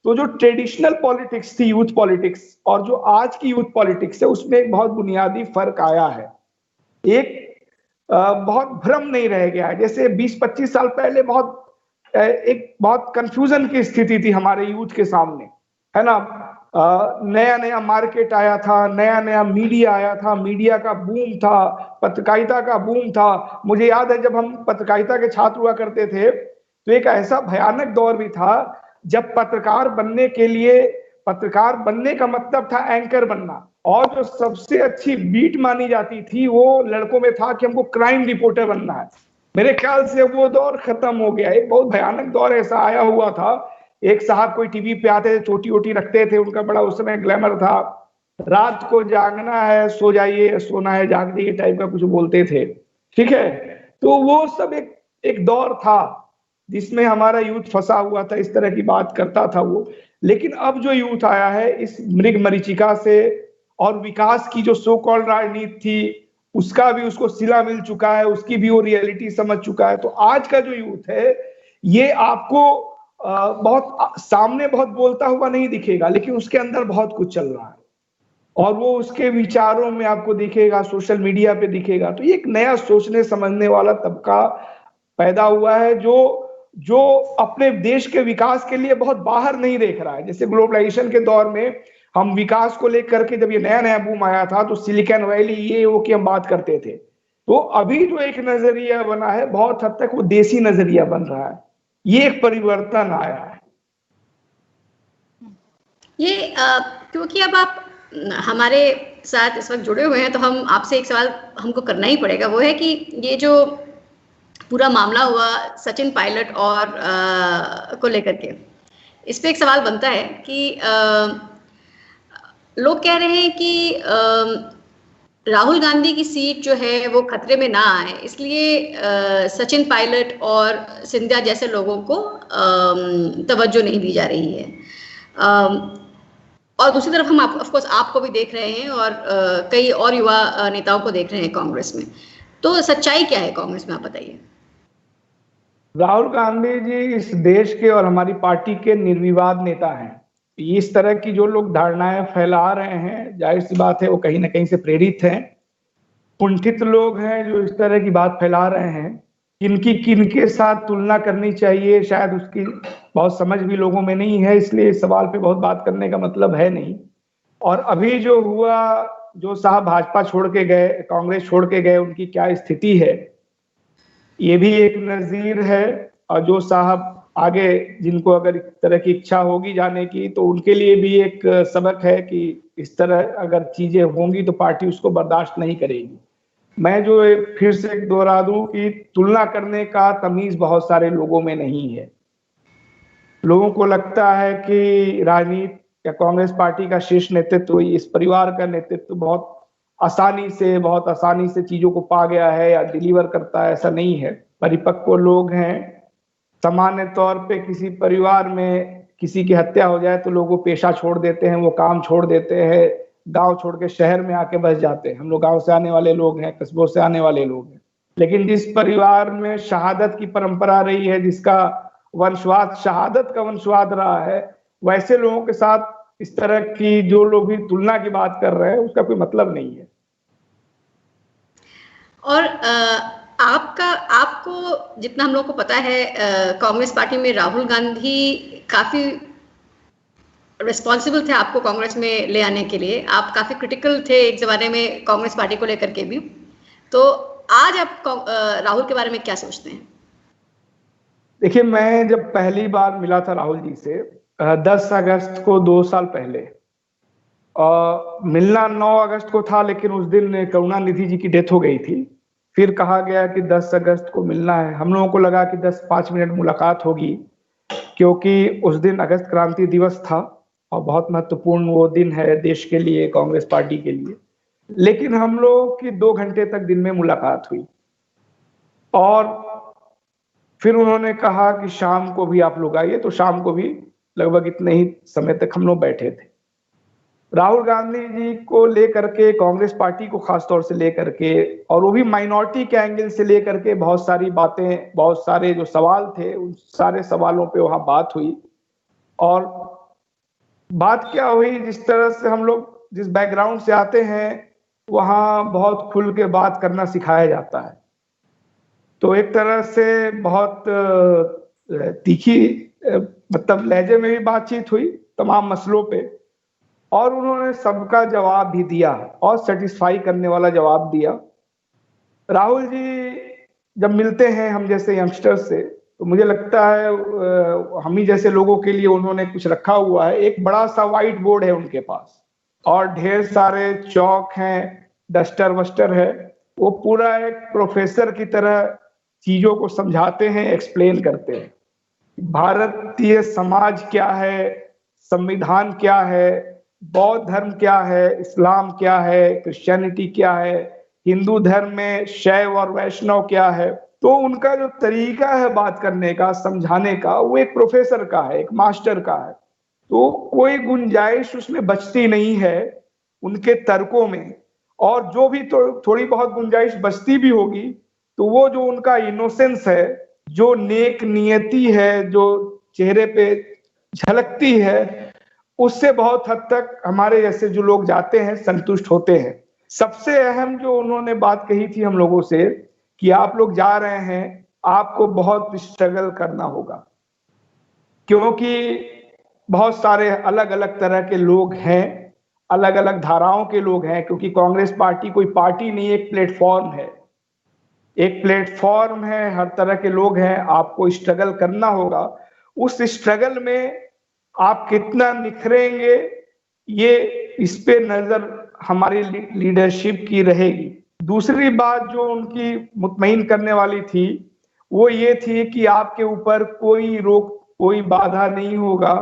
तो जो ट्रेडिशनल पॉलिटिक्स थी, यूथ पॉलिटिक्स, और जो आज की यूथ पॉलिटिक्स है, उसमें एक बहुत बुनियादी फर्क आया है। एक बहुत भ्रम नहीं रह गया है। जैसे 20-25 साल पहले बहुत कंफ्यूजन की स्थिति थी हमारे यूथ के सामने, है ना। नया नया मार्केट आया था, नया नया मीडिया आया था, मीडिया का बूम था, पत्रकारिता का बूम था। मुझे याद है जब हम पत्रकारिता के छात्र हुआ करते थे, तो एक ऐसा भयानक दौर भी था जब पत्रकार बनने का मतलब था एंकर बनना, और जो सबसे अच्छी बीट मानी जाती थी वो लड़कों में था कि हमको क्राइम रिपोर्टर बनना है। मेरे ख्याल से वो दौर खत्म हो गया। एक बहुत भयानक दौर ऐसा आया हुआ था, एक साहब कोई टीवी पे आते थे, चोटी वोटी रखते थे, उनका बड़ा उस समय ग्लैमर था, रात को जागना है सो जाइए, सोना है जाग जाइए टाइप का कुछ बोलते थे, ठीक है। तो वो सब एक दौर था जिसमें हमारा यूथ फंसा हुआ था, इस तरह की बात करता था वो। लेकिन अब जो यूथ आया है इस मृग मरीचिका से, और विकास की जो सो कॉल्ड राजनीति थी उसका भी उसको सिला मिल चुका है, उसकी भी वो रियलिटी समझ चुका है। तो आज का जो यूथ है ये आपको बहुत सामने बहुत बोलता हुआ नहीं दिखेगा, लेकिन उसके अंदर बहुत कुछ चल रहा है और वो उसके विचारों में आपको दिखेगा, सोशल मीडिया पे दिखेगा। तो ये एक नया सोचने समझने वाला तबका पैदा हुआ है जो जो अपने देश के विकास के लिए बहुत बाहर नहीं देख रहा है। जैसे ग्लोबलाइजेशन के दौर में हम विकास को लेकर के जब ये नया नया बूम आया था तो सिलिकॉन वैली ये वो की हम बात करते थे। तो अभी जो एक नजरिया बना है बहुत हद तक वो देसी नजरिया बन रहा है, ये एक परिवर्तन आया है। ये क्योंकि अब आप हमारे साथ इस वक्त जुड़े हुए हैं तो हम आपसे एक सवाल हमको करना ही पड़ेगा, वो है कि ये जो पूरा मामला हुआ सचिन पायलट और को लेकर के, इस पे एक सवाल बनता है कि लोग कह रहे हैं कि राहुल गांधी की सीट जो है वो खतरे में ना आए, इसलिए सचिन पायलट और सिंधिया जैसे लोगों को तवज्जो नहीं दी जा रही है। और दूसरी तरफ हम ऑफ कोर्स आपको भी देख रहे हैं और कई और युवा नेताओं को देख रहे हैं कांग्रेस में। तो सच्चाई क्या है कांग्रेस में, आप बताइए। राहुल गांधी जी इस देश के और हमारी पार्टी के निर्विवाद नेता हैं। इस तरह की जो लोग धारणाएं फैला रहे हैं, जाहिर सी बात है वो कहीं ना कहीं से प्रेरित हैं, कुंठित लोग हैं जो इस तरह की बात फैला रहे हैं। किनके साथ तुलना करनी चाहिए शायद उसकी बहुत समझ भी लोगों में नहीं है, इसलिए इस सवाल पे बहुत बात करने का मतलब है नहीं। और अभी जो हुआ, जो साहब भाजपा छोड़ के गए, कांग्रेस छोड़ के गए, उनकी क्या स्थिति है ये भी एक नजीर है। और जो साहब आगे जिनको अगर इस तरह की इच्छा होगी जाने की तो उनके लिए भी एक सबक है कि इस तरह अगर चीजें होंगी तो पार्टी उसको बर्दाश्त नहीं करेगी। मैं जो फिर से दोहरा दूं कि तुलना करने का तमीज बहुत सारे लोगों में नहीं है। लोगों को लगता है कि राजनीति या कांग्रेस पार्टी का शीर्ष नेतृत्व, इस परिवार का नेतृत्व बहुत आसानी से चीजों को पा गया है या डिलीवर करता है। ऐसा नहीं है। परिपक्व लोग हैं। सामान्य तौर पे किसी परिवार में किसी की हत्या हो जाए तो लोग पेशा छोड़ देते हैं, वो काम छोड़ देते हैं, गांव छोड़ के शहर में आके बस जाते हैं। हम लोग गांव से आने वाले लोग हैं, कस्बों से आने वाले लोग हैं। लेकिन जिस परिवार में शहादत की परंपरा रही है, जिसका वंशवाद शहादत का वंशवाद रहा है, वैसे लोगों के साथ इस तरह की जो लोग भी तुलना की बात कर रहे हैं उसका कोई मतलब नहीं है। और आपको जितना हम लोग को पता है कांग्रेस पार्टी में राहुल गांधी काफी रिस्पॉन्सिबल थे आपको कांग्रेस में ले आने के लिए। आप काफी क्रिटिकल थे एक जमाने में कांग्रेस पार्टी को लेकर के भी। तो आज आप राहुल के बारे में क्या सोचते हैं? देखिए, मैं जब पहली बार मिला था राहुल जी से 10 अगस्त को 2 साल पहले, मिलना 9 अगस्त को था, लेकिन उस दिन करुणानिधि जी की डेथ हो गई थी। फिर कहा गया कि 10 अगस्त को मिलना है। हम लोगों को लगा कि 10-5 मिनट मुलाकात होगी, क्योंकि उस दिन अगस्त क्रांति दिवस था और बहुत महत्वपूर्ण वो दिन है देश के लिए, कांग्रेस पार्टी के लिए। लेकिन हम लोग की 2 घंटे तक दिन में मुलाकात हुई और फिर उन्होंने कहा कि शाम को भी आप लोग आइए। तो शाम को भी लगभग इतने ही समय तक हम लोग बैठे थे। राहुल गांधी जी को लेकर के, कांग्रेस पार्टी को खासतौर से लेकर के, और वो भी माइनॉरिटी के एंगल से लेकर के बहुत सारी बातें, बहुत सारे जो सवाल थे उन सारे सवालों पे वहां बात हुई। और बात क्या हुई, जिस तरह से हम लोग जिस बैकग्राउंड से आते हैं वहां बहुत खुल के बात करना सिखाया जाता है। तो एक तरह से बहुत तीखी मतलब लहजे में भी बातचीत हुई तमाम मसलों पे, और उन्होंने सबका जवाब भी दिया और सेटिस्फाई करने वाला जवाब दिया। राहुल जी जब मिलते हैं हम जैसे यंगस्टर से तो मुझे लगता है हम ही जैसे लोगों के लिए उन्होंने कुछ रखा हुआ है। एक बड़ा सा व्हाइट बोर्ड है उनके पास और ढेर सारे चौक हैं, डस्टर वस्टर है। वो पूरा एक प्रोफेसर की तरह चीजों को समझाते हैं, एक्सप्लेन करते हैं। भारतीय समाज क्या है, संविधान क्या है, बौद्ध धर्म क्या है, इस्लाम क्या है, क्रिश्चियनिटी क्या है, हिंदू धर्म में शैव और वैष्णव क्या है, तो उनका जो तरीका है बात करने का, समझाने का, वो एक प्रोफेसर का है, एक मास्टर का है। तो कोई गुंजाइश उसमें बचती नहीं है उनके तर्कों में, और जो भी तो थोड़ी बहुत गुंजाइश बचती भी होगी तो वो जो उनका इनोसेंस है, जो नेक नियति है, जो चेहरे पे झलकती है, उससे बहुत हद तक हमारे जैसे जो लोग जाते हैं संतुष्ट होते हैं। सबसे अहम जो उन्होंने बात कही थी हम लोगों से कि आप लोग जा रहे हैं, आपको बहुत स्ट्रगल करना होगा, क्योंकि बहुत सारे अलग अलग तरह के लोग हैं, अलग अलग धाराओं के लोग हैं, क्योंकि कांग्रेस पार्टी कोई पार्टी नहीं, एक प्लेटफॉर्म है, एक प्लेटफॉर्म है, हर तरह के लोग हैं, आपको स्ट्रगल करना होगा। उस स्ट्रगल में आप कितना निखरेंगे, ये इस पे नजर हमारी लीडरशिप की रहेगी। दूसरी बात जो उनकी मुतमईन करने वाली थी वो ये थी कि आपके ऊपर कोई रोक, कोई बाधा नहीं होगा,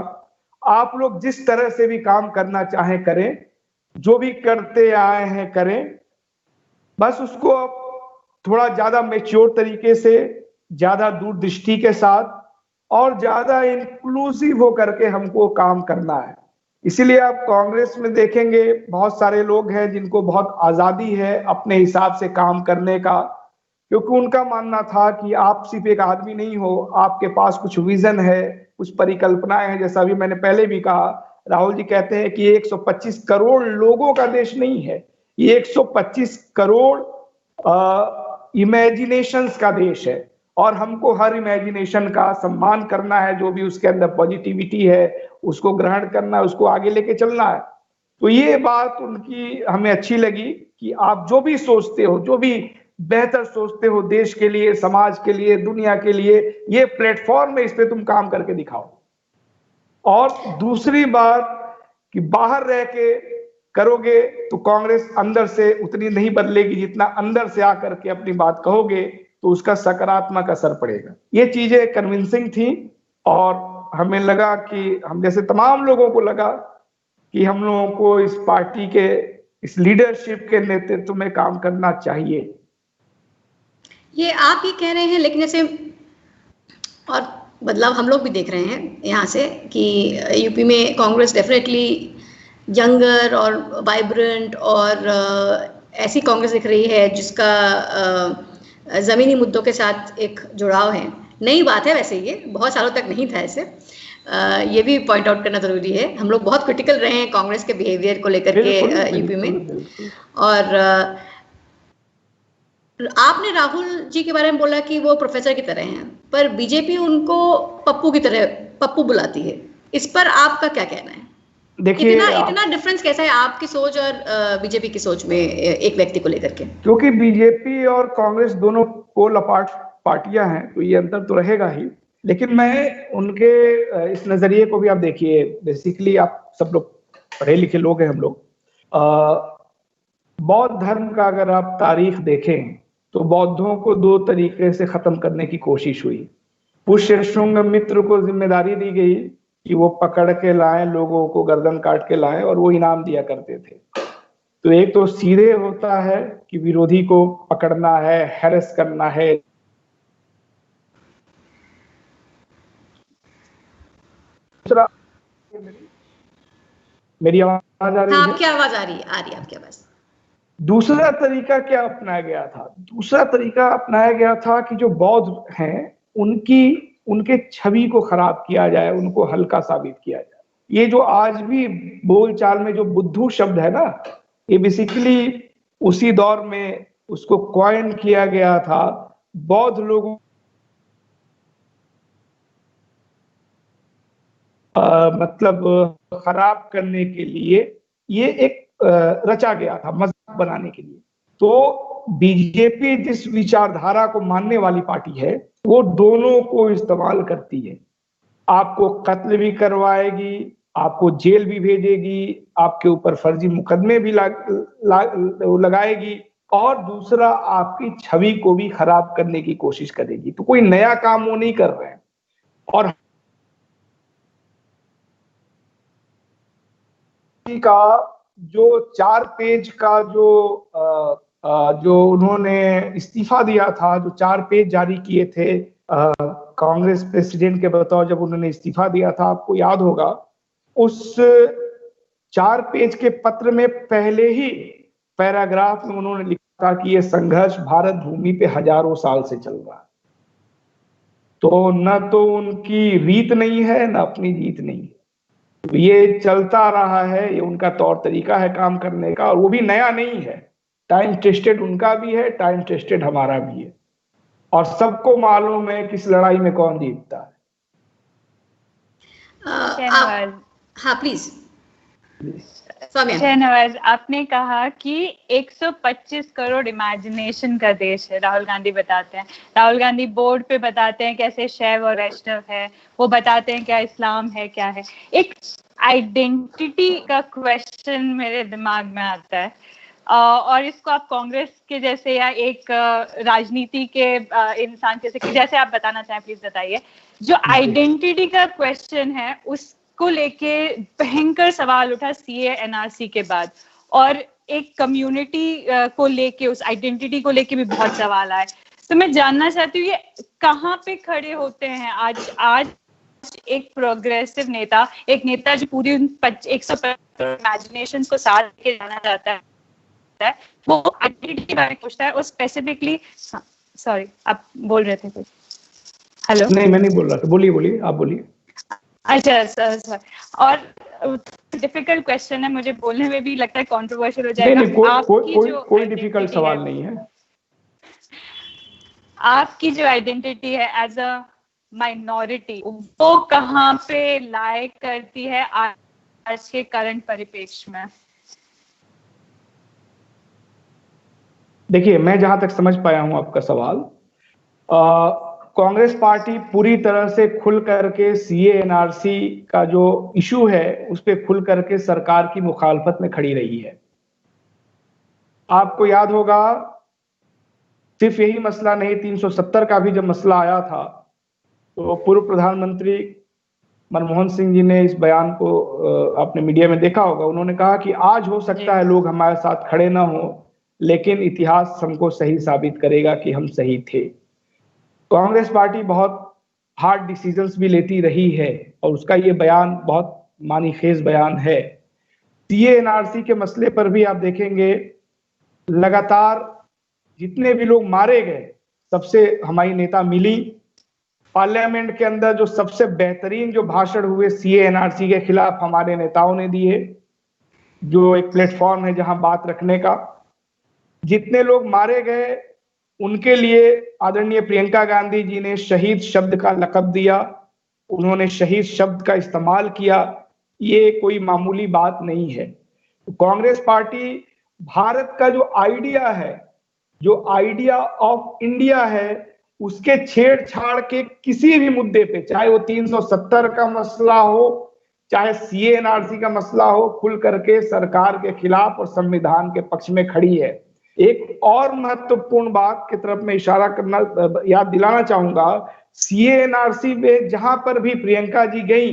आप लोग जिस तरह से भी काम करना चाहें करें, जो भी करते आए हैं करें, बस उसको थोड़ा ज्यादा मैच्योर तरीके से, ज्यादा दूरदृष्टि के साथ और ज्यादा इंक्लूसिव होकर के हमको काम करना है। इसीलिए आप कांग्रेस में देखेंगे बहुत सारे लोग हैं जिनको बहुत आजादी है अपने हिसाब से काम करने का, क्योंकि उनका मानना था कि आप सिर्फ एक आदमी नहीं हो, आपके पास कुछ विजन है, कुछ परिकल्पनाएं हैं। जैसा भी मैंने पहले भी कहा, राहुल जी कहते हैं कि 125 करोड़ लोगों का देश नहीं है, ये 125 करोड़ इमेजिनेशंस का देश है, और हमको हर इमेजिनेशन का सम्मान करना है, जो भी उसके अंदर पॉजिटिविटी है उसको ग्रहण करना है, उसको आगे लेके चलना है। तो ये बात उनकी हमें अच्छी लगी कि आप जो भी सोचते हो, जो भी बेहतर सोचते हो देश के लिए, समाज के लिए, दुनिया के लिए, ये प्लेटफॉर्म है, इस पे तुम काम करके दिखाओ। और दूसरी बात कि बाहर रह के करोगे तो कांग्रेस अंदर से उतनी नहीं बदलेगी जितना अंदर से आकर के अपनी बात कहोगे तो उसका सकारात्मक असर पड़ेगा। ये चीजें कन्विंसिंग थी, और हमें लगा कि हम जैसे तमाम लोगों को लगा कि हम लोगों को इस पार्टी के, इस लीडरशिप के नेतृत्व में काम करना चाहिए। ये आप ये कह रहे हैं, लेकिन जैसे और बदलाव हम लोग भी देख रहे हैं यहाँ से कि यूपी में कांग्रेस डेफिनेटली यंगर और वाइब्रेंट और ऐसी कांग्रेस दिख रही है जिसका ज़मीनी मुद्दों के साथ एक जुड़ाव है। नई बात है वैसे, ये बहुत सालों तक नहीं था ऐसे, ये भी पॉइंट आउट करना जरूरी है। हम लोग बहुत क्रिटिकल रहे हैं कांग्रेस के बिहेवियर को लेकर के यूपी में। और आपने राहुल जी के बारे में बोला कि वो प्रोफेसर की तरह हैं, पर बीजेपी उनको पप्पू की तरह पप्पू बुलाती है, इस पर आपका क्या कहना है? देखिए, इतना डिफरेंस कैसा है आपकी सोच और बीजेपी की सोच में एक व्यक्ति को लेकर के? क्योंकि बीजेपी और कांग्रेस दोनों पोल अपार्ट पार्टियां हैं, तो ये अंतर तो रहेगा ही, लेकिन मैं उनके इस नजरिए को भी आप देखिए। बेसिकली आप सब लोग पढ़े लिखे लोग हैं, हम लोग बौद्ध धर्म का अगर आप तारीख देखें तो बौद्धों को दो तरीके से खत्म करने की कोशिश हुई। पुष्यशृंग मित्र को जिम्मेदारी दी गई कि वो पकड़ के लाएं, लोगों को गर्दन काट के लाएं, और वो इनाम दिया करते थे। तो एक तो सीधे होता है कि विरोधी को पकड़ना है, हैरेस करना है। दूसरा, मेरी आवाज आ रही है? आपकी आवाज आ रही है, आपकी आवाज। दूसरा तरीका क्या अपनाया गया था? दूसरा तरीका अपनाया गया था कि जो बौद्ध हैं उनके छवि को खराब किया जाए, उनको हल्का साबित किया जाए। ये जो आज भी बोलचाल में जो बुद्धू शब्द है ना, ये बेसिकली उसी दौर में उसको कॉइन किया गया था बौद्ध लोगों मतलब खराब करने के लिए। ये एक रचा गया था मजाक बनाने के लिए। तो बीजेपी जिस विचारधारा को मानने वाली पार्टी है वो दोनों को इस्तेमाल करती है। आपको कत्ल भी करवाएगी, आपको जेल भी भेजेगी, आपके ऊपर फर्जी मुकदमे भी लगाएगी, और दूसरा आपकी छवि को भी खराब करने की कोशिश करेगी। तो कोई नया काम वो नहीं कर रहे हैं। और का जो 4 पेज का जो उन्होंने इस्तीफा दिया था, जो 4 पेज जारी किए थे कांग्रेस प्रेसिडेंट के बतौर जब उन्होंने इस्तीफा दिया था, आपको याद होगा, उस 4 पेज के पत्र में पहले ही पैराग्राफ में उन्होंने लिखा था कि यह संघर्ष भारत भूमि पे हजारों साल से चल रहा है। तो न तो उनकी रीत नहीं है, न अपनी जीत नहीं है, ये चलता रहा है, ये उनका तौर तरीका है काम करने का, और वो भी नया नहीं है। टाइम टेस्टेड उनका भी है, टाइम टेस्टेड हमारा भी है, और सबको मालूम है किस लड़ाई में कौन जीतता है। हाँ प्लीज। शहनवाज, आपने कहा कि 125 करोड़ इमेजिनेशन का देश है, राहुल गांधी बताते हैं। राहुल गांधी बोर्ड पे बताते हैं कैसे शैव और वैष्णव है, वो बताते हैं क्या इस्लाम है, क्या है। एक आइडेंटिटी का क्वेश्चन मेरे दिमाग में आता है, और इसको आप कांग्रेस के जैसे या एक राजनीति के इंसान जैसे आप बताना चाहें, प्लीज बताइए। जो आइडेंटिटी का क्वेश्चन है उसको लेके भयंकर सवाल उठा सीए एनआरसी के बाद, और एक कम्युनिटी को लेके, उस आइडेंटिटी को लेके भी बहुत सवाल आए। तो मैं जानना चाहती हूँ ये कहाँ पे खड़े होते हैं आज एक प्रोग्रेसिव नेता, एक नेता जो पूरी 150 इमेजिनेशंस को साथ लेके जाना चाहता है, वो आइडेंटिटी के बारे में पूछता है, और स्पेसिफिकली, सॉरी आप बोल रहे थे कुछ? हेलो? नहीं, मैं नहीं बोल रहा था, बोलिए आप बोलिए। अच्छा सर, और डिफिकल्ट क्वेश्चन है, मुझे बोलने में भी लगता है कंट्रोवर्शियल हो जाएगा। नहीं, कोई डिफिकल्ट सवाल नहीं है। आपकी जो आइडेंटिटी है एज अ माइनॉरिटी, वो कहाँ पे लाई करती है आज के करंट परिप्रेक्ष्य में? देखिए, मैं जहां तक समझ पाया हूं आपका सवाल, कांग्रेस पार्टी पूरी तरह से खुल करके सीए एनआरसी का जो इशू है उस पर खुल करके सरकार की मुखालफत में खड़ी रही है। आपको याद होगा, सिर्फ यही मसला नहीं, 370 का भी जब मसला आया था तो पूर्व प्रधानमंत्री मनमोहन सिंह जी ने इस बयान को आपने मीडिया में देखा होगा, उन्होंने कहा कि आज हो सकता है लोग हमारे साथ खड़े ना हो, लेकिन इतिहास हमको सही साबित करेगा कि हम सही थे। कांग्रेस पार्टी बहुत हार्ड डिसीजंस भी लेती रही है, और उसका ये बयान बहुत मानीखेज बयान है। सीए एनआरसी के मसले पर भी आप देखेंगे, लगातार जितने भी लोग मारे गए, सबसे हमारी नेता मिली। पार्लियामेंट के अंदर जो सबसे बेहतरीन जो भाषण हुए सीए एनआरसी के खिलाफ हमारे नेताओं ने दिए, जो एक प्लेटफॉर्म है जहां बात रखने का। जितने लोग मारे गए उनके लिए आदरणीय प्रियंका गांधी जी ने शहीद शब्द का लक़ब दिया, उन्होंने शहीद शब्द का इस्तेमाल किया। ये कोई मामूली बात नहीं है। तो कांग्रेस पार्टी भारत का जो आइडिया है, जो आइडिया ऑफ इंडिया है, उसके छेड़छाड़ के किसी भी मुद्दे पे, चाहे वो 370 का मसला हो, चाहे सीए एनआरसी का मसला हो, खुल करके सरकार के खिलाफ और संविधान के पक्ष में खड़ी है। एक और महत्वपूर्ण बात की तरफ मैं इशारा करना, याद दिलाना चाहूंगा, सीए एनआरसी में जहां पर भी प्रियंका जी गई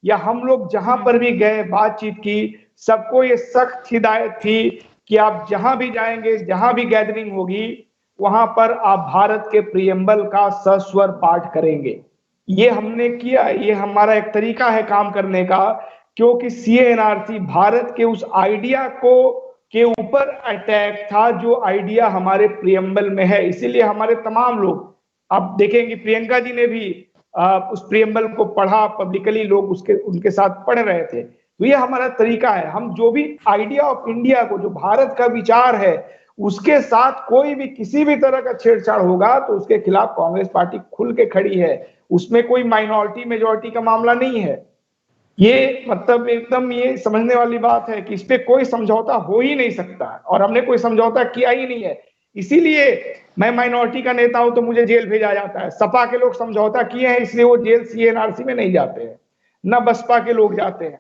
या हम लोग जहां पर भी गए, बातचीत की, सबको ये सख्त हिदायत थी कि आप जहां भी जाएंगे, जहां भी गैदरिंग होगी, वहां पर आप भारत के प्रियम्बल का सस्वर पाठ करेंगे। ये हमने किया, ये हमारा एक तरीका है काम करने का, क्योंकि सीए एनआरसी भारत के उस आइडिया को के ऊपर अटैक था जो आइडिया हमारे प्रियम्बल में है। इसीलिए हमारे तमाम लोग, आप देखेंगे प्रियंका जी ने भी उस प्रियम्बल को पढ़ा, पब्लिकली लोग उनके साथ पढ़ रहे थे। तो ये हमारा तरीका है, हम जो भी आइडिया ऑफ इंडिया को, जो भारत का विचार है, उसके साथ कोई भी किसी भी तरह का छेड़छाड़ होगा तो उसके खिलाफ कांग्रेस पार्टी खुल के खड़ी है। उसमें कोई माइनॉरिटी मेजॉरिटी का मामला नहीं है। ये मतलब एकदम ये समझने वाली बात है कि इस पे कोई समझौता हो ही नहीं सकता, और हमने कोई समझौता किया ही नहीं है। इसीलिए मैं माइनॉरिटी का नेता हूं तो मुझे जेल भेजा जाता है। सपा के लोग समझौता किए हैं इसलिए वो जेल सीए एनआरसी में नहीं जाते हैं, न बसपा के लोग जाते हैं,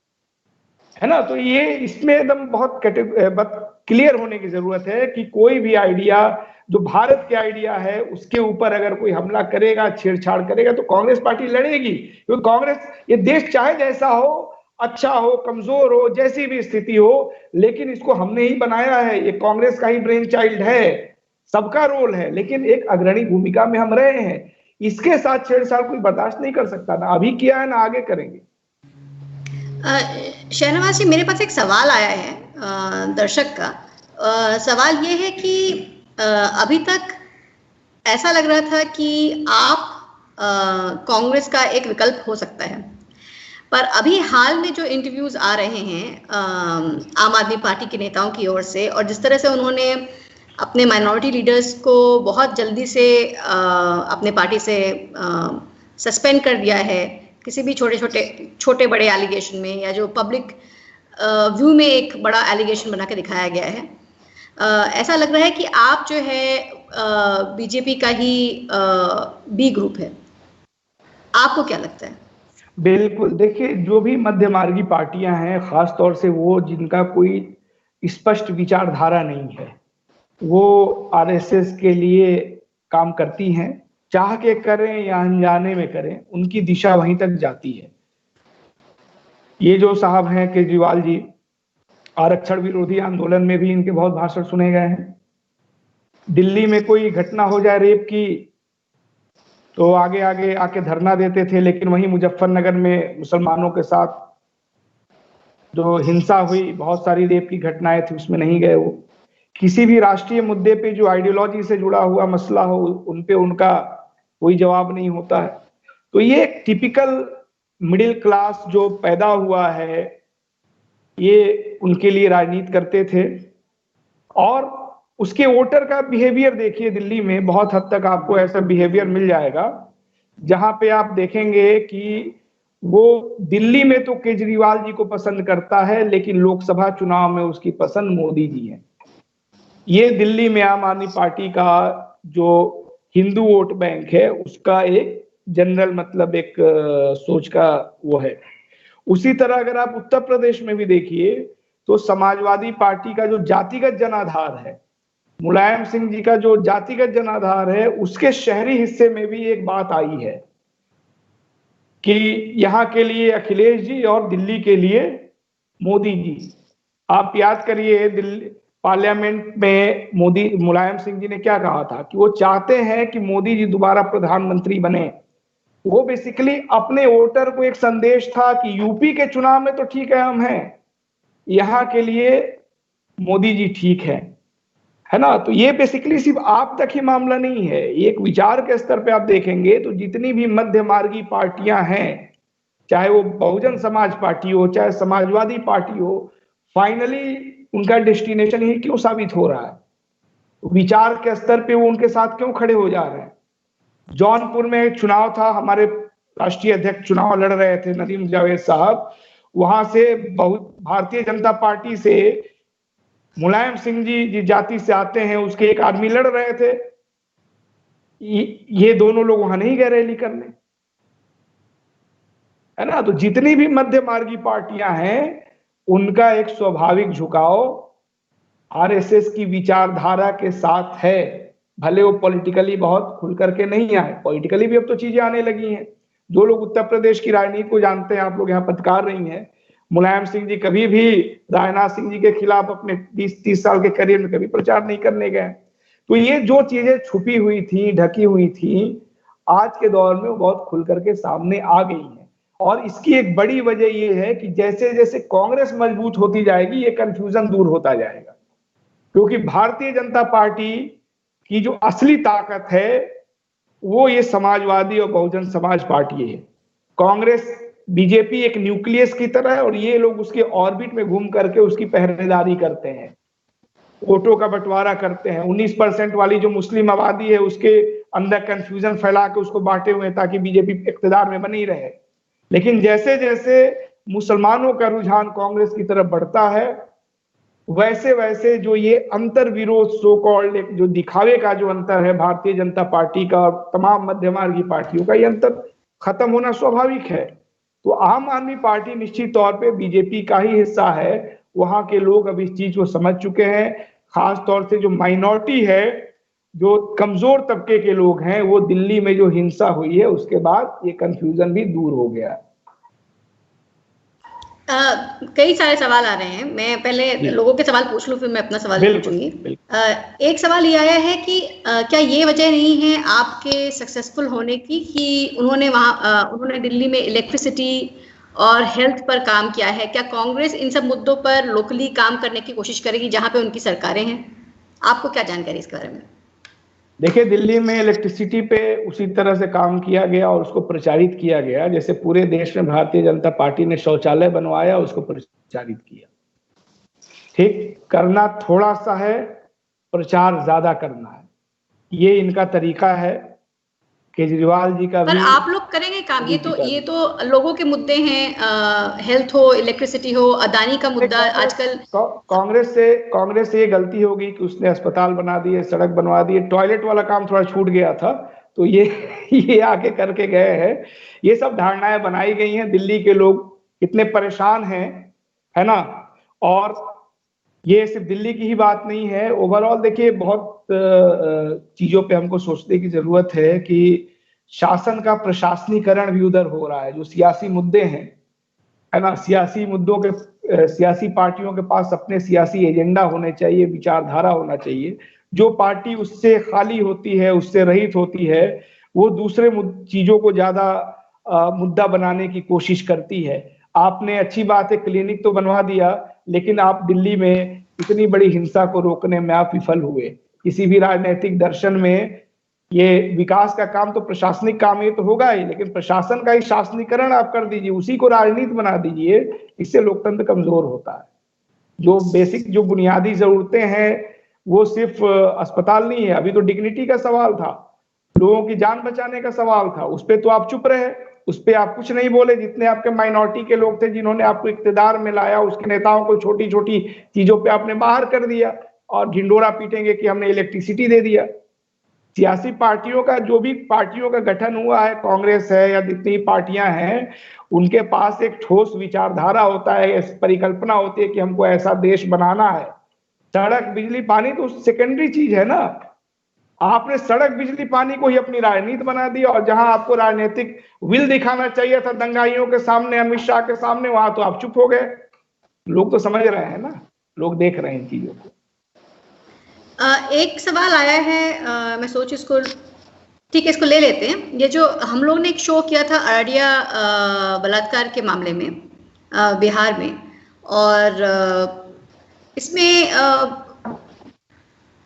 है ना। तो ये इसमें एकदम बहुत क्लियर होने की जरूरत है कि कोई भी आइडिया जो भारत के आइडिया है उसके ऊपर अगर कोई हमला करेगा, छेड़छाड़ करेगा, तो कांग्रेस पार्टी लड़ेगी। क्योंकि कांग्रेस, ये देश चाहे जैसा हो, अच्छा हो, कमजोर हो, जैसी भी स्थिति हो, लेकिन इसको हमने ही बनाया है, ये कांग्रेस का ही ब्रेन चाइल्ड है, सबका रोल है, लेकिन एक अग्रणी भूमिका में हम रहे हैं। इसके साथ छेड़छाड़ कोई बर्दाश्त नहीं कर सकता, ना अभी किया है ना आगे करेंगे। शहनवाज जी, मेरे पास एक सवाल आया है दर्शक का। सवाल ये है कि अभी तक ऐसा लग रहा था कि आप कांग्रेस का एक विकल्प हो सकता है, पर अभी हाल में जो इंटरव्यूज आ रहे हैं आम आदमी पार्टी के नेताओं की ओर से, और जिस तरह से उन्होंने अपने माइनॉरिटी लीडर्स को बहुत जल्दी से अपने पार्टी से सस्पेंड कर दिया है किसी भी छोटे बड़े एलिगेशन में, या जो पब्लिक व्यू में एक बड़ा एलिगेशन बना के दिखाया गया है, ऐसा लग रहा है कि आप जो है बीजेपी का ही बी ग्रुप है। आपको क्या लगता है? बिल्कुल, देखिए, जो भी मध्यमार्गी पार्टियां हैं, खास तौर से वो जिनका कोई स्पष्ट विचारधारा नहीं है, वो आरएसएस के लिए काम करती हैं, चाह के करें या अनजाने में करें, उनकी दिशा वहीं तक जाती है। ये जो साहब हैं केजरीवाल जी, आरक्षण विरोधी आंदोलन में भी इनके बहुत भाषण सुने गए हैं। दिल्ली में कोई घटना हो जाए रेप की तो आगे आगे आके धरना देते थे, लेकिन वहीं मुजफ्फरनगर में मुसलमानों के साथ जो हिंसा हुई, बहुत सारी रेप की घटनाएं थी, उसमें नहीं गए वो। किसी भी राष्ट्रीय मुद्दे पे जो आइडियोलॉजी से जुड़ा हुआ मसला हो, उन पे उनका कोई जवाब नहीं होता है। तो ये टिपिकल मिडिल क्लास जो पैदा हुआ है, ये उनके लिए राजनीति करते थे। और उसके वोटर का बिहेवियर देखिए, दिल्ली में बहुत हद तक आपको ऐसा बिहेवियर मिल जाएगा जहां पे आप देखेंगे कि वो दिल्ली में तो केजरीवाल जी को पसंद करता है, लेकिन लोकसभा चुनाव में उसकी पसंद मोदी जी है। ये दिल्ली में आम आदमी पार्टी का जो हिंदू वोट बैंक है, उसका एक जनरल मतलब एक सोच का वो है। उसी तरह अगर आप उत्तर प्रदेश में भी देखिए तो समाजवादी पार्टी का जो जातिगत जनाधार है, मुलायम सिंह जी का जो जातिगत जनाधार है, उसके शहरी हिस्से में भी एक बात आई है कि यहाँ के लिए अखिलेश जी और दिल्ली के लिए मोदी जी। आप याद करिए, दिल्ली पार्लियामेंट में मुलायम सिंह जी ने क्या कहा था कि वो चाहते हैं कि मोदी जी दोबारा प्रधानमंत्री बने। वो बेसिकली अपने वोटर को एक संदेश था कि यूपी के चुनाव में तो ठीक है हम हैं, यहाँ के लिए मोदी जी ठीक है ना। तो ये बेसिकली सिर्फ आप तक ही मामला नहीं है, एक विचार के स्तर पे आप देखेंगे तो जितनी भी मध्य मार्गी पार्टियां हैं, चाहे वो बहुजन समाज पार्टी हो, चाहे समाजवादी पार्टी हो, फाइनली उनका डेस्टिनेशन ही क्यों साबित हो रहा है, विचार के स्तर पे वो उनके साथ क्यों खड़े हो जा रहे हैं। जौनपुर में एक चुनाव था, हमारे राष्ट्रीय अध्यक्ष चुनाव लड़ रहे थे, नदीम जावेद साहब, वहां से बहुत भारतीय जनता पार्टी से मुलायम सिंह जी जिस जाति से आते हैं उसके एक आदमी लड़ रहे थे, ये दोनों लोग वहां नहीं गए रैली करने, है ना। तो जितनी भी मध्य मार्गी पार्टियां हैं, उनका एक स्वाभाविक झुकाव आरएसएस की विचारधारा के साथ है। भले वो पॉलिटिकली बहुत खुल करके नहीं आए, पॉलिटिकली भी अब तो चीजें आने लगी हैं। जो लोग उत्तर प्रदेश की राजनीति को जानते हैं, आप लोग यहाँ पत्रकार रही हैं, मुलायम सिंह जी कभी भी राजनाथ सिंह जी के खिलाफ अपने 20-30 साल के करियर में कभी प्रचार नहीं करने गए। तो ये जो चीजें छुपी हुई थी, ढकी हुई थी, आज के दौर में वो बहुत खुल करके सामने आ गई हैं। और इसकी एक बड़ी वजह ये है कि जैसे जैसे कांग्रेस मजबूत होती जाएगी, ये कंफ्यूजन दूर होता जाएगा, क्योंकि भारतीय जनता पार्टी की जो असली ताकत है वो ये समाजवादी और बहुजन समाज पार्टी है। कांग्रेस बीजेपी एक न्यूक्लियस की तरह है और ये लोग उसके ऑर्बिट में घूम करके उसकी पहरेदारी करते हैं, वोटों का बंटवारा करते हैं। 19% वाली जो मुस्लिम आबादी है उसके अंदर कंफ्यूजन फैला के उसको बांटे हुए हैं ताकि बीजेपी इक्तदार में बनी रहे। लेकिन जैसे जैसे मुसलमानों का रुझान कांग्रेस की तरफ बढ़ता है, वैसे वैसे जो ये अंतर विरोध सो कॉल्ड जो दिखावे का जो अंतर है भारतीय जनता पार्टी का और तमाम मध्यमार्गी पार्टियों का, ये अंतर खत्म होना स्वाभाविक है। तो आम आदमी पार्टी निश्चित तौर पे बीजेपी का ही हिस्सा है वहां के लोग अब इस चीज को समझ चुके हैं। खास तौर से जो माइनॉरिटी है, जो कमजोर तबके के लोग हैं, वो दिल्ली में जो हिंसा हुई है उसके बाद ये कंफ्यूजन भी दूर हो गया। कई सारे सवाल आ रहे हैं, मैं पहले लोगों के सवाल पूछ लूं फिर मैं अपना सवाल पूछूंगी। एक सवाल ये आया है कि क्या ये वजह नहीं है आपके सक्सेसफुल होने की कि उन्होंने दिल्ली में इलेक्ट्रिसिटी और हेल्थ पर काम किया है? क्या कांग्रेस इन सब मुद्दों पर लोकली काम करने की कोशिश करेगी जहां पे उनकी सरकारें हैं? आपको क्या जानकारी इसके बारे में? देखिए, दिल्ली में इलेक्ट्रिसिटी पे उसी तरह से काम किया गया और उसको प्रचारित किया गया जैसे पूरे देश में भारतीय जनता पार्टी ने शौचालय बनवाया, उसको प्रचारित किया। ठीक करना थोड़ा सा है, प्रचार ज्यादा करना है, ये इनका तरीका है। केजरीवाल जी का पर भी आप लोग करेंगे काम? ये तो लोगों के मुद्दे हैं, हेल्थ हो, इलेक्ट्रिसिटी हो, अदानी का मुद्दा आजकल। कांग्रेस से ये गलती होगी कि उसने अस्पताल बना दिए, सड़क बनवा दिए, टॉयलेट वाला काम थोड़ा छूट गया था, तो ये आके करके गए हैं। ये सब धारणाएं बनाई गई हैं। दिल्ली के लोग इतने परेशान हैं, है ना। और ये सिर्फ दिल्ली की ही बात नहीं है, ओवरऑल देखिए बहुत चीजों पे हमको सोचने की जरूरत है कि शासन का प्रशासनीकरण भी उधर हो रहा है। जो सियासी मुद्दे हैं, है ना, सियासी मुद्दों के सियासी पार्टियों के पास अपने सियासी एजेंडा होने चाहिए, विचारधारा होना चाहिए। जो पार्टी उससे खाली होती है, उससे रहित होती है, वो दूसरे चीजों को ज्यादा मुद्दा बनाने की कोशिश करती है। आपने, अच्छी बात है, क्लिनिक तो बनवा दिया, लेकिन आप दिल्ली में इतनी बड़ी हिंसा को रोकने में आप विफल हुए। किसी भी राजनीतिक दर्शन में ये विकास का काम तो प्रशासनिक काम ये तो होगा ही, लेकिन प्रशासन का ही शासनीकरण आप कर दीजिए, उसी को राजनीति बना दीजिए, इससे लोकतंत्र कमजोर होता है। जो बेसिक, जो बुनियादी जरूरतें हैं, वो सिर्फ अस्पताल नहीं है। अभी तो डिग्निटी का सवाल था, लोगों की जान बचाने का सवाल था, उस पर तो आप चुप रहे, उस पर आप कुछ नहीं बोले। जितने आपके माइनॉरिटी के लोग थे जिन्होंने आपको इक्तदार में लाया, उसके नेताओं को छोटी छोटी चीजों पे आपने बाहर कर दिया और ढिंडोरा पीटेंगे कि हमने इलेक्ट्रिसिटी दे दिया। सियासी पार्टियों का, जो भी पार्टियों का गठन हुआ है, कांग्रेस है या जितनी पार्टियां हैं, उनके पास एक ठोस विचारधारा होता है, परिकल्पना होती है कि हमको ऐसा देश बनाना है। सड़क, बिजली, पानी तो सेकेंडरी चीज है ना। आपने सड़क, बिजली, पानी को ही अपनी राजनीति बना दी, और जहां आपको राजनीतिक विल दिखाना चाहिए था दंगाइयों के सामने, अमित शाह के सामने, वहां तो आप चुप हो गए। लोग तो समझ रहे हैं ना, लोग देख रहे हैं इन चीजों को। एक सवाल आया है, मैं सोच इसको, ठीक है, इसको ले लेते हैं। ये जो हम लोग ने एक शो किया था अररिया बलात्कार के मामले में बिहार में, और इसमें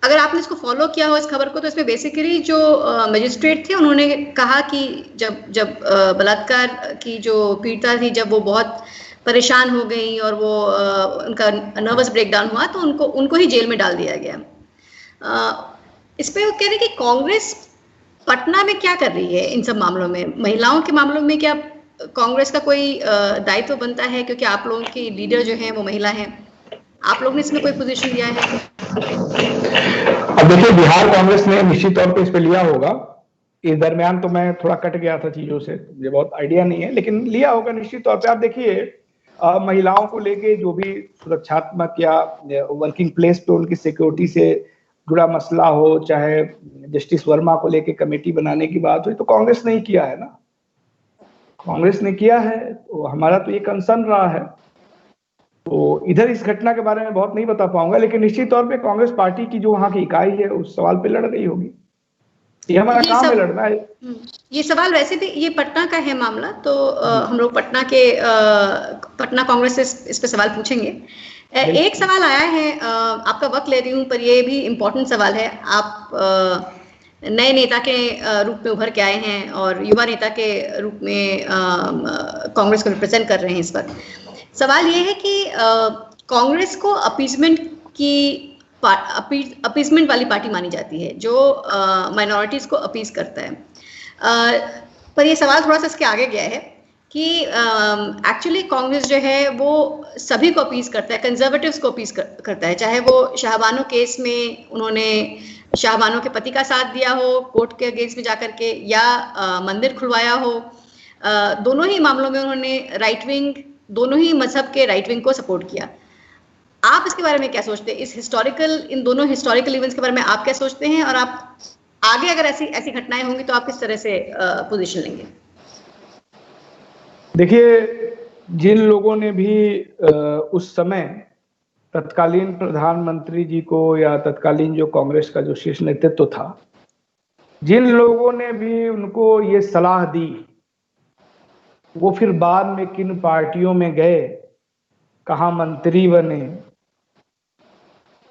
अगर आपने इसको फॉलो किया हो इस खबर को, तो इसमें बेसिकली जो मजिस्ट्रेट थे उन्होंने कहा कि जब बलात्कार की जो पीड़िता थी, जब वो बहुत परेशान हो गई और वो उनका नर्वस ब्रेकडाउन हुआ, तो उनको ही जेल में डाल दिया गया। इस पे वो कह रहे हैं कि कांग्रेस पटना में क्या कर रही है इन सब मामलों में? महिलाओं के मामलों में क्या कांग्रेस का कोई दायित्व बनता है, क्योंकि आप लोगों की लीडर जो है वो महिला है? आप लोग ने इसमें कोई पोजीशन लिया है? अब देखिए, बिहार कांग्रेस ने निश्चित तौर पे इस पे लिया होगा। इस दरमियान तो मैं थोड़ा कट गया था चीजों से, मुझे बहुत आइडिया नहीं है, लेकिन लिया होगा निश्चित तौर पे। आप देखिए, महिलाओं को लेके जो भी सुरक्षात्मक या वर्किंग प्लेस पे उनकी सिक्योरिटी से जुड़ा मसला हो, चाहे जस्टिस वर्मा को लेके कमेटी बनाने की बात हो, तो कांग्रेस ने ही किया है ना, कांग्रेस ने किया है। तो हमारा तो ये कंसर्न रहा है। तो इधर इस घटना के बारे में बहुत नहीं बता पाऊंगा, लेकिन निश्चित तौर पे कांग्रेस पार्टी की जो वहां की इकाई है उस सवाल पे लड़ रही होगी। ये हमारा काम है, लड़ना है। ये सवाल वैसे भी ये पटना का है मामला, तो हम लोग पटना कांग्रेस से इस पे सवाल पूछेंगे। एक सवाल आया है, आपका वक्त ले रही हूँ, पर ये भी इम्पोर्टेंट सवाल है। आप नए नेता के रूप में उभर के आए हैं और युवा नेता के रूप में कांग्रेस को रिप्रेजेंट कर रहे हैं इस वक्त। सवाल ये है कि कांग्रेस को अपीजमेंट वाली पार्टी मानी जाती है, जो माइनॉरिटीज को अपीज करता है। पर ये सवाल थोड़ा सा इसके आगे गया है कि एक्चुअली कांग्रेस जो है वो सभी को अपीज करता है, कंजर्वेटिव्स को अपीज करता है, चाहे वो शाहबानो केस में उन्होंने शाहबानो के पति का साथ दिया हो कोर्ट के अगेंस्ट में जाकर के, या मंदिर खुलवाया हो। दोनों ही मामलों में उन्होंने राइट विंग, दोनों ही मजहब के राइट विंग को सपोर्ट किया। आप इसके बारे में क्या सोचते हैं? इन दोनों हिस्टोरिकल इवेंट्स के बारे में आप क्या सोचते हैं, और आप आगे अगर ऐसी घटनाएं होंगी तो आप किस तरह से पोजीशन लेंगे? देखिए, जिन लोगों ने भी उस समय तत्कालीन प्रधानमंत्री जी को या तत्कालीन जो कांग्रेस का जो शीर्ष नेतृत्व था, जिन लोगों ने भी उनको ये सलाह दी, वो फिर बाद में किन पार्टियों में गए, कहाँ मंत्री बने,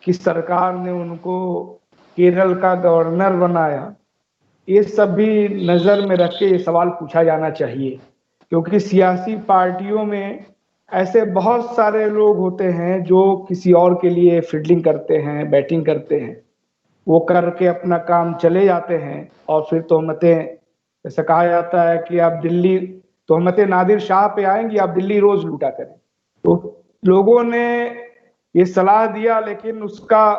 किस सरकार ने उनको केरल का गवर्नर बनाया, ये सब भी नजर में रख के ये सवाल पूछा जाना चाहिए। क्योंकि सियासी पार्टियों में ऐसे बहुत सारे लोग होते हैं जो किसी और के लिए फील्डिंग करते हैं, बैटिंग करते हैं, वो करके अपना काम चले जाते हैं और फिर तोहमतें, जैसे कहा जाता है कि आप दिल्ली, तोहमतें नादिर शाह पे आएंगी, आप दिल्ली रोज लूटा करें। तो लोगों ने ये सलाह दिया, लेकिन उसका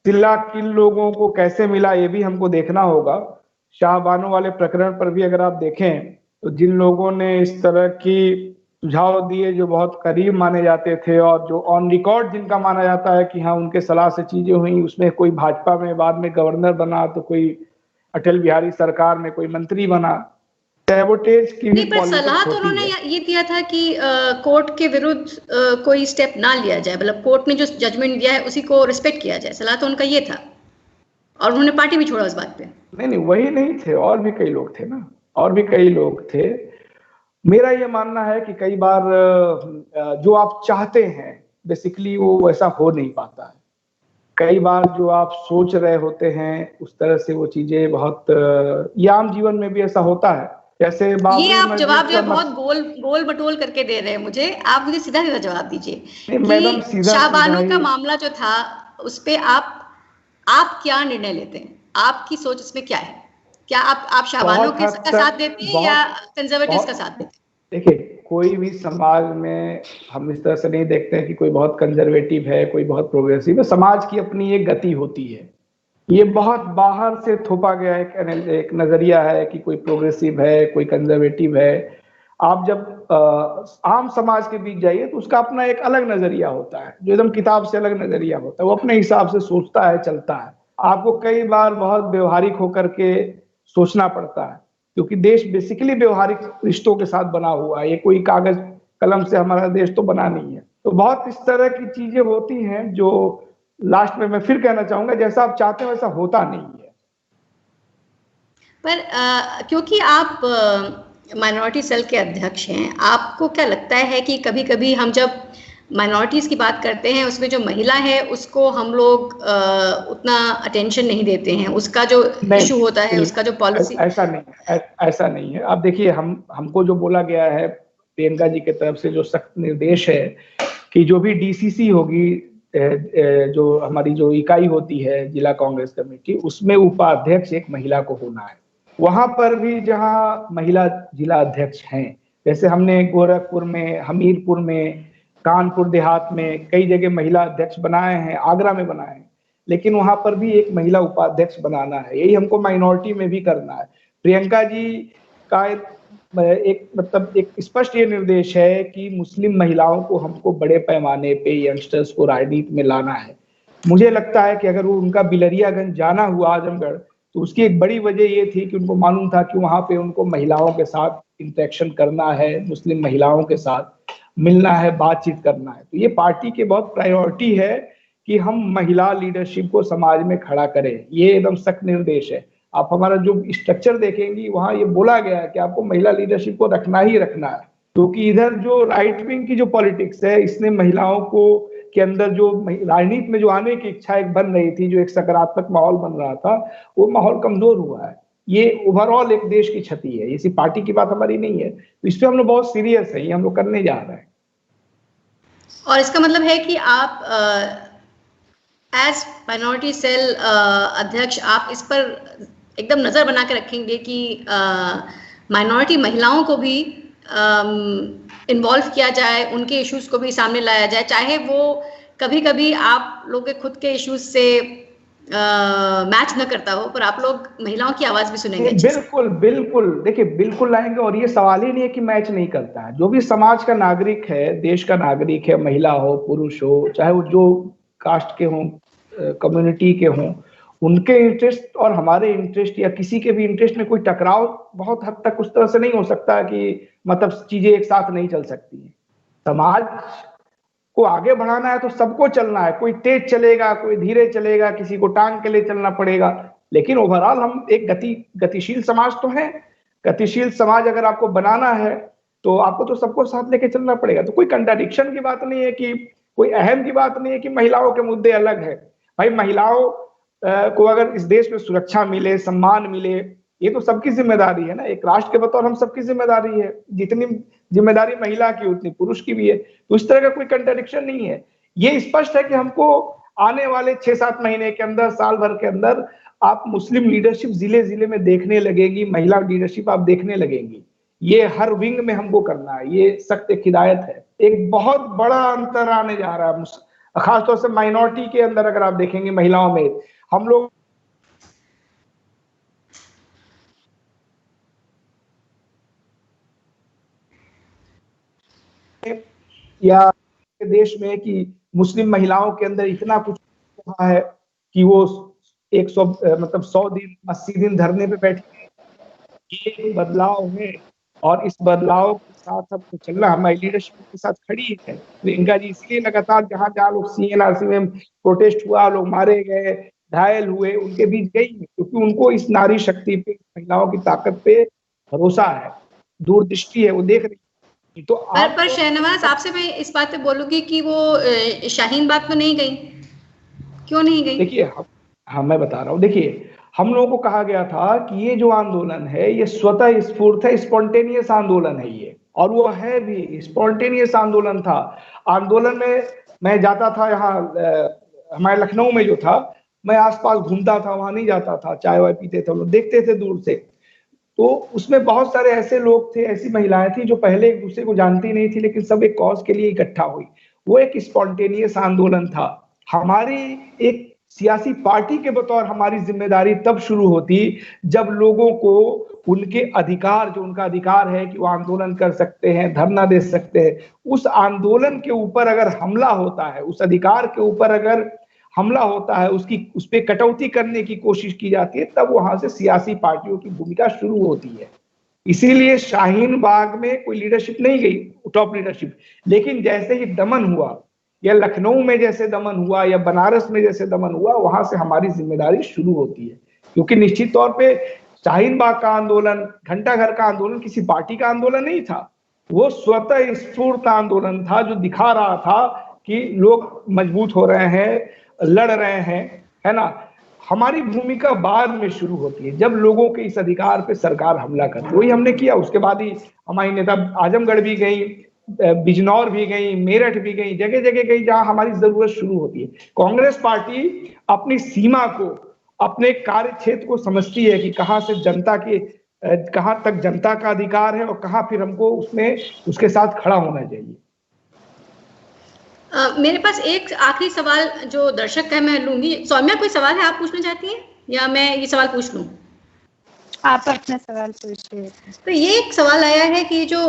सिला किन लोगों को कैसे मिला ये भी हमको देखना होगा। शाहबानो वाले प्रकरण पर भी अगर आप देखें तो जिन लोगों ने इस तरह की सुझाव दिए जो बहुत करीब माने जाते थे और जो ऑन रिकॉर्ड जिनका माना जाता है कि हाँ उनके सलाह से चीजें हुई, उसमें कोई भाजपा में बाद में गवर्नर बना, तो कोई अटल बिहारी सरकार में कोई मंत्री बना। सैबोटेज की भी पर सलाह तो उन्होंने ये दिया था कि कोर्ट के विरुद्ध कोई स्टेप ना लिया जाए, मतलब कोर्ट ने जो जजमेंट दिया है उसी को रिस्पेक्ट किया जाए। सलाह तो उनका ये था, और उन्होंने पार्टी भी छोड़ा उस बात पे। नहीं, वही नहीं थे, और भी कई लोग थे ना, और भी कई लोग थे। मेरा ये मानना है कि कई बार जो आप चाहते हैं बेसिकली वो वैसा हो नहीं पाता है। कई बार जो आप सोच रहे होते हैं उस तरह से वो चीजें बहुत, ये आम जीवन में भी ऐसा होता है। जैसे ये आप जवाब जो है बहुत गोल बटोल करके दे रहे हैं मुझे, आप मुझे सीधा सीधा जवाब दीजिए कि शाहबानो का मामला जो था उस पे आप क्या निर्णय लेते हैं? आपकी सोच इसमें क्या है? क्या आप शाहबानो का साथ देते हैं या कंजर्वेटिव्स का साथ देते हैं? देखिए, कोई भी समाज में हम इस तरह से नहीं देखते हैं कि कोई बहुत कंजर्वेटिव है, कोई बहुत प्रोग्रेसिव है। समाज की अपनी एक गति होती है। ये बहुत बाहर से थोपा गया एक नजरिया है कि कोई प्रोग्रेसिव है, कोई कंजर्वेटिव है। आप जब आम समाज के बीच जाइए तो उसका अपना एक अलग नजरिया होता है, जो एकदम किताब से अलग नजरिया होता है। वो अपने हिसाब से सोचता है, चलता है। आपको कई बार बहुत व्यवहारिक होकर के सोचना पड़ता है, क्योंकि देश बेसिकली व्यवहारिक रिश्तों के साथ बना हुआ है। ये कोई कागज कलम से हमारा देश तो बना नहीं है। तो बहुत इस तरह की चीजें होती हैं जो लास्ट में मैं फिर कहना चाहूंगा, जैसा आप चाहते हैं वैसा होता नहीं है। पर क्योंकि आप माइनॉरिटी सेल के अध्यक्ष हैं, आपको क्या लगता है कि कभी कभी हम जब माइनॉरिटीज की बात करते हैं उसमें जो महिला है उसको हम लोग उतना अटेंशन नहीं देते हैं, उसका जो इशू होता है, उसका जो पॉलिसी, ऐसा नहीं है। आप देखिए, हमको जो बोला गया है प्रियंका जी की तरफ से, जो सख्त निर्देश है कि जो भी डीसीसी होगी, जो हमारी जो इकाई होती है जिला कांग्रेस कमेटी, उसमें उपाध्यक्ष एक महिला को होना है। वहां पर भी जहां महिला जिला अध्यक्ष हैं, जैसे हमने गोरखपुर में, हमीरपुर में, कानपुर देहात में कई जगह महिला अध्यक्ष बनाए हैं, आगरा में बनाए हैं, लेकिन वहां पर भी एक महिला उपाध्यक्ष बनाना है। यही हमको माइनॉरिटी में भी करना है। प्रियंका जी का एक स्पष्ट ये निर्देश है कि मुस्लिम महिलाओं को हमको बड़े पैमाने पे यंगस्टर्स को राजनीति में लाना है। मुझे लगता है कि अगर वो उनका बिलरियागंज जाना हुआ आजमगढ़, तो उसकी एक बड़ी वजह ये थी कि उनको मालूम था कि वहां पे उनको महिलाओं के साथ इंटरेक्शन करना है, मुस्लिम महिलाओं के साथ मिलना है, बातचीत करना है। तो ये पार्टी की बहुत प्रायोरिटी है कि हम महिला लीडरशिप को समाज में खड़ा करें। ये एकदम सख्त निर्देश है। आप हमारा जो स्ट्रक्चर देखेंगी वहां ये बोला गया है कि आपको महिला लीडरशिप को रखना ही रखना है, क्योंकि इधर जो राइट विंग की जो पॉलिटिक्स है, इसने महिलाओं को के अंदर जो राजनीति में जो आने की इच्छा एक बन रही थी, जो एक सकारात्मक माहौल बन रहा था, वो माहौल कमजोर हुआ है। ये ओवरऑल एक देश की क्षति है, ये सिर्फ पार्टी की बात हमारी नहीं है। तो इस पे हम लोग बहुत सीरियस है, ये हम लोग करने जा रहे हैं। और इसका मतलब है कि आप एज माइनॉरिटी सेल अध्यक्ष आप इस पर एकदम नजर बना के रखेंगे कि माइनॉरिटी महिलाओं को भी इन्वॉल्व किया जाए, उनके इश्यूज को भी सामने लाया जाए, चाहे वो कभी कभी आप लोग के खुद के इश्यूज से मैच न करता हो, पर आप लोग महिलाओं की आवाज भी सुनेंगे। बिल्कुल बिल्कुल, देखिए बिल्कुल लाएंगे, और ये सवाल ही नहीं है कि मैच नहीं करता है। जो भी समाज का नागरिक है, देश का नागरिक है, महिला हो पुरुष हो, चाहे वो जो कास्ट के हों, कम्युनिटी के हों, उनके इंटरेस्ट और हमारे इंटरेस्ट या किसी के भी इंटरेस्ट में कोई टकराव बहुत हद तक उस तरह से नहीं हो सकता कि मतलब चीजें एक साथ नहीं चल सकती हैं। समाज को आगे बढ़ाना है तो सबको चलना है, कोई तेज चलेगा, कोई धीरे चलेगा, किसी को टांग के लिए चलना पड़ेगा, लेकिन ओवरऑल हम एक गतिशील समाज तो है। गतिशील समाज अगर आपको बनाना है तो आपको तो सबको साथ लेके चलना पड़ेगा। तो कोई कंट्राडिक्शन की बात नहीं है, कि कोई अहम की बात नहीं है कि महिलाओं के मुद्दे अलग है। भाई महिलाओं को अगर इस देश में सुरक्षा मिले, सम्मान मिले, ये तो सबकी जिम्मेदारी है ना। एक राष्ट्र के बतौर हम सबकी जिम्मेदारी है, जितनी जिम्मेदारी महिला की उतनी पुरुष की भी है। तो इस तरह का कोई कंट्राडिक्शन नहीं है। ये स्पष्ट है कि हमको आने वाले 6-7 महीने के अंदर, साल भर के अंदर आप मुस्लिम लीडरशिप जिले जिले में देखने लगेगी, महिला लीडरशिप आप देखने लगेंगी। ये हर विंग में हमको करना है, ये सख्त एक हिदायत है। एक बहुत बड़ा अंतर आने जा रहा है, खासतौर से माइनॉरिटी के अंदर अगर आप देखेंगे महिलाओं में। हम लोग या देश में कि मुस्लिम महिलाओं के अंदर इतना कुछ रहा है कि वो 100 मतलब 100 दिन 80 दिन धरने पे बैठे। ये बदलाव है, और इस बदलाव के साथ सबको चलना, हमारी लीडरशिप के साथ खड़ी है प्रियंका जी। इसलिए लगातार जहां जहां लोग CNRC में प्रोटेस्ट हुआ, लोग मारे गए, घायल हुए, उनके बीच गई, क्योंकि उनको इस नारी शक्ति पे, महिलाओं की ताकत पे भरोसा है, दूरदृष्टि है, वो देख रही है। तो पर शहनवाज, आपसे मैं इस बात पे बोलूंगी कि वो शाहीन बाग तो नहीं गई, क्यों नहीं गई? देखिए, हाँ मैं बता रहा हूँ। देखिए, हम लोगों को कहा गया था कि ये जो आंदोलन है ये स्वतः स्फूर्त है, स्पॉन्टेनियस आंदोलन है ये, और वो है भी स्पॉन्टेनियस आंदोलन था। आंदोलन में मैं जाता था, यहाँ हमारे लखनऊ में जो था, मैं आसपास घूमता था, वहां नहीं जाता था, चाय वाय पीते थे, लोग देखते थे दूर से। तो उसमें बहुत सारे ऐसे लोग थे, ऐसी महिलाएं थी जो पहले एक दूसरे को जानती नहीं थी, लेकिन सब एक कॉज के लिए इकट्ठा हुई। वो एक स्पॉन्टेनियस आंदोलन था। हमारी एक सियासी पार्टी के बतौर हमारी जिम्मेदारी तब शुरू होती जब लोगों को उनके अधिकार, जो उनका अधिकार है कि वो आंदोलन कर सकते हैं, धरना दे सकते हैं, उस आंदोलन के ऊपर अगर हमला होता है, उस अधिकार के ऊपर अगर हमला होता है, उसकी उस पर कटौती करने की कोशिश की जाती है, तब वहां से सियासी पार्टियों की भूमिका शुरू होती है। इसीलिए शाहीन बाग में कोई लीडरशिप नहीं गई, टॉप लीडरशिप, लेकिन जैसे ही दमन हुआ, या लखनऊ में जैसे दमन हुआ, या बनारस में जैसे दमन हुआ, वहां से हमारी जिम्मेदारी शुरू होती है। क्योंकि निश्चित तौर पे शाहीन बाग का आंदोलन, घंटा घर का आंदोलन किसी पार्टी का आंदोलन नहीं था, वो स्वतः स्फूर्त आंदोलन था, जो दिखा रहा था कि लोग मजबूत हो रहे हैं, लड़ रहे हैं, है ना। हमारी भूमिका बाद में शुरू होती है, जब लोगों के इस अधिकार पे सरकार हमला करती है। वही हमने किया। उसके बाद ही हमारी नेता आजमगढ़ भी गई, बिजनौर भी गई, मेरठ भी गई, जगह जगह गई जहां हमारी जरूरत शुरू होती है। कांग्रेस पार्टी अपनी सीमा को, अपने कार्य क्षेत्र को समझती है कि कहां से जनता के, कहां तक जनता का अधिकार है और कहां फिर हमको उसमें उसके साथ खड़ा होना चाहिए। मेरे पास एक आखिरी सवाल जो दर्शक का है मैं लूंगी। सौम्या, कोई सवाल है आप पूछना चाहती हैं, या मैं ये सवाल पूछ लूं? आप अपना सवाल पूछिए। तो ये एक सवाल आया है कि जो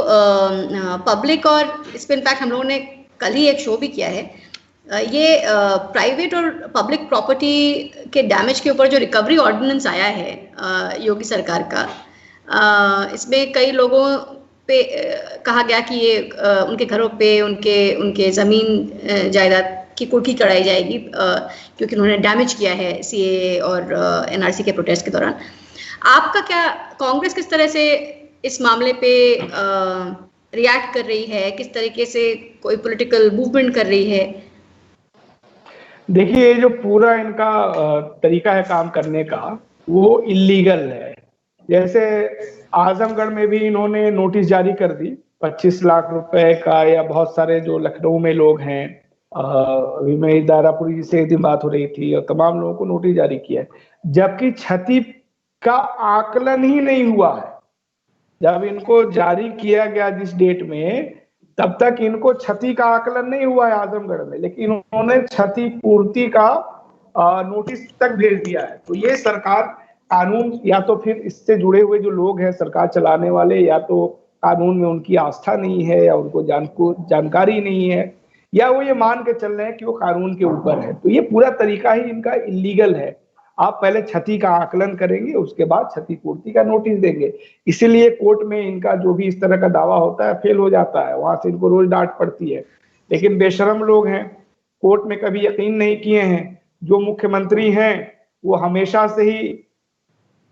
पब्लिक, और इस पर इनफैक्ट हम लोगों ने कल ही एक शो भी किया है, ये प्राइवेट और पब्लिक प्रॉपर्टी के डैमेज के ऊपर जो रिकवरी ऑर्डिनेंस आया है योगी सरकार का, इसमें कई लोगों पे कहा गया कि ये उनके घरों पे, उनके ज़मीन जायदाद की कुर्की कराई जाएगी क्योंकि उन्होंने डैमेज किया है CAA और NRC के प्रोटेस्ट के दौरान। आपका क्या, कांग्रेस किस तरह से इस मामले पे रिएक्ट कर रही है, किस तरीके से कोई पॉलिटिकल मूवमेंट कर रही है? देखिए, ये जो पूरा इनका तरीका है काम करने का, वो इलीगल है। जैसे आजमगढ़ में भी इन्होंने नोटिस जारी कर दी 25 लाख रुपए का, या बहुत सारे जो लखनऊ में लोग हैं, अभी मेरी दारापुरी से एक दिन बात हो रही थी, और तमाम लोगों को नोटिस जारी किया है, जबकि क्षति का आकलन ही नहीं हुआ है। जब इनको जारी किया गया जिस डेट में, तब तक इनको क्षति का आकलन नहीं हुआ है आजमगढ़ में, लेकिन उन्होंने क्षति पूर्ति का नोटिस तक भेज दिया है। तो ये सरकार कानून, या तो फिर इससे जुड़े हुए जो लोग हैं सरकार चलाने वाले, या तो कानून में उनकी आस्था नहीं है, या उनको जानकारी नहीं है, या वो ये मान के चल रहे हैं कि वो कानून के ऊपर है। तो ये पूरा तरीका ही इनका इलीगल है। आप पहले क्षति का आकलन करेंगे, उसके बाद क्षतिपूर्ति का नोटिस देंगे। इसीलिए कोर्ट में इनका जो भी इस तरह का दावा होता है फेल हो जाता है, वहां से इनको रोज डांट पड़ती है। लेकिन बेशरम लोग हैं, कोर्ट में कभी यकीन नहीं किए हैं। जो मुख्यमंत्री हैं वो हमेशा से ही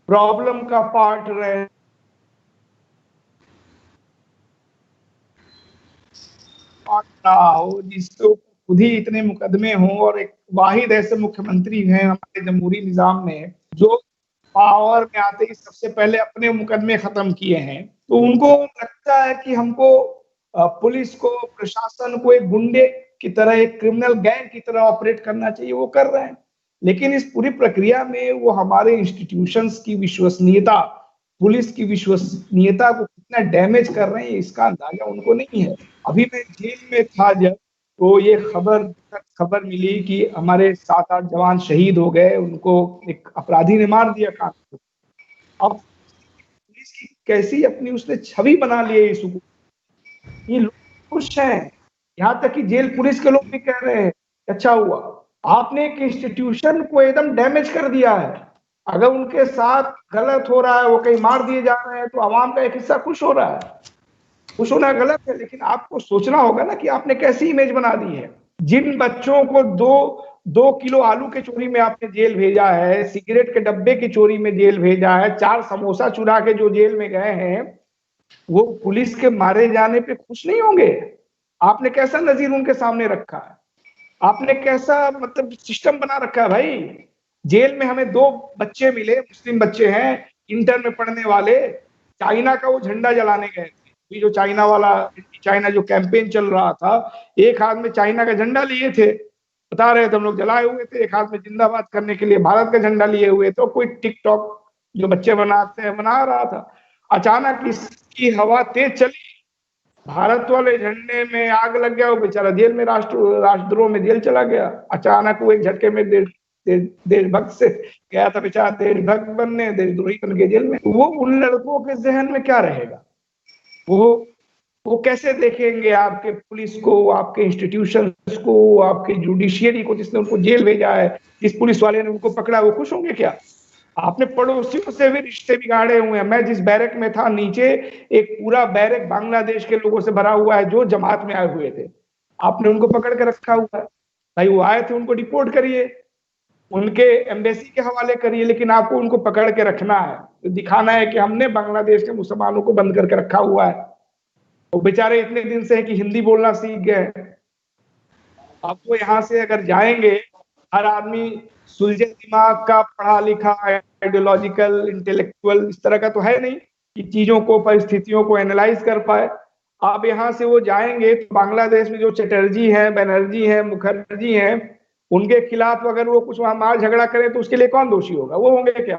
प्रॉब्लम का पार्ट रहे, हो जिसको खुद ही इतने मुकदमे हों, और एक वाहिद ऐसे मुख्यमंत्री हैं हमारे जमहूरी निजाम में जो पावर में आते ही सबसे पहले अपने मुकदमे खत्म किए हैं। तो उनको लगता है कि हमको पुलिस को, प्रशासन को एक गुंडे की तरह, एक क्रिमिनल गैंग की तरह ऑपरेट करना चाहिए, वो कर रहे हैं। लेकिन इस पूरी प्रक्रिया में वो हमारे इंस्टीट्यूशंस की विश्वसनीयता, पुलिस की विश्वसनीयता को कितना डैमेज कर रहे हैं इसका अंदाजा उनको नहीं है। अभी मैं जेल में था जब, तो ये खबर मिली कि हमारे 7-8 जवान शहीद हो गए, उनको एक अपराधी ने मार दिया कानून। अब पुलिस की कैसी अपनी उसने छवि बना ली है इस, ये लोग खुश हैं, यहाँ तक कि जेल पुलिस के लोग भी कह रहे हैं अच्छा हुआ आपने एक इंस्टीट्यूशन को एकदम डैमेज कर दिया है। अगर उनके साथ गलत हो रहा है, वो कहीं मार दिए जा रहे हैं, तो आवाम का एक हिस्सा खुश हो रहा है। खुश होना गलत है, लेकिन आपको सोचना होगा ना कि आपने कैसी इमेज बना दी है। जिन बच्चों को 2 किलो आलू के चोरी में आपने जेल भेजा है, सिगरेट के डब्बे की चोरी में जेल भेजा है, 4 समोसा चुरा के जो जेल में गए हैं, वो पुलिस के मारे जाने पे खुश नहीं होंगे। आपने कैसा नजीर उनके सामने रखा है, आपने कैसा मतलब सिस्टम बना रखा है भाई। जेल में हमें 2 बच्चे मिले, मुस्लिम बच्चे हैं, इंटर में पढ़ने वाले, चाइना का वो झंडा जलाने गए थे। जो चाइना जो कैंपेन चल रहा था, एक हाथ में चाइना का झंडा लिए थे, बता रहे थे हम लोग जलाए हुए थे, एक हाथ में जिंदाबाद करने के लिए भारत का झंडा लिए हुए थे। कोई टिकटॉक जो बच्चे बनाते हैं बना रहा था। अचानक इसकी हवा तेज चली, भारत वाले झंडे में आग लग गया, वो बेचारा जेल में, राष्ट्रद्रोह में जेल चला गया। अचानक वो एक झटके में देशभक्त से गया था बेचारा देशभक्त बनने, देशद्रोही बन के जेल में। वो उन लड़कों के जहन में क्या रहेगा, वो कैसे देखेंगे आपके पुलिस को, आपके इंस्टीट्यूशंस को, आपके जुडिशियरी को जिसने उनको जेल भेजा है, जिस पुलिस वाले ने उनको पकड़ा, वो खुश होंगे क्या? आपने पड़ोसियों से भी रिश्ते बिगाड़े हुए हैं। मैं जिस बैरक में था, नीचे एक पूरा बैरक बांग्लादेश के लोगों से भरा हुआ है जो जमात में आए हुए थे। आपने उनको पकड़ के रखा हुआ है भाई, वो आए थे उनको डिपोर्ट करिए, उनके एम्बेसी के हवाले करिए, लेकिन आपको उनको पकड़ के रखना है, तो दिखाना है कि हमने बांग्लादेश के मुसलमानों को बंद करके रखा हुआ है। वो बेचारे इतने दिन से है कि हिंदी बोलना सीख गए। अब वो यहाँ से अगर जाएंगे, हर आदमी सुलझे दिमाग का, पढ़ा लिखा, आइडियोलॉजिकल, इंटेलेक्चुअल इस तरह का तो है नहीं कि चीजों को, परिस्थितियों को एनालाइज कर पाए। अब यहाँ से वो जाएंगे तो बांग्लादेश में जो चटर्जी है, बनर्जी है, मुखर्जी है, उनके खिलाफ अगर वो कुछ वहां मार झगड़ा करें तो उसके लिए कौन दोषी होगा? वो होंगे क्या?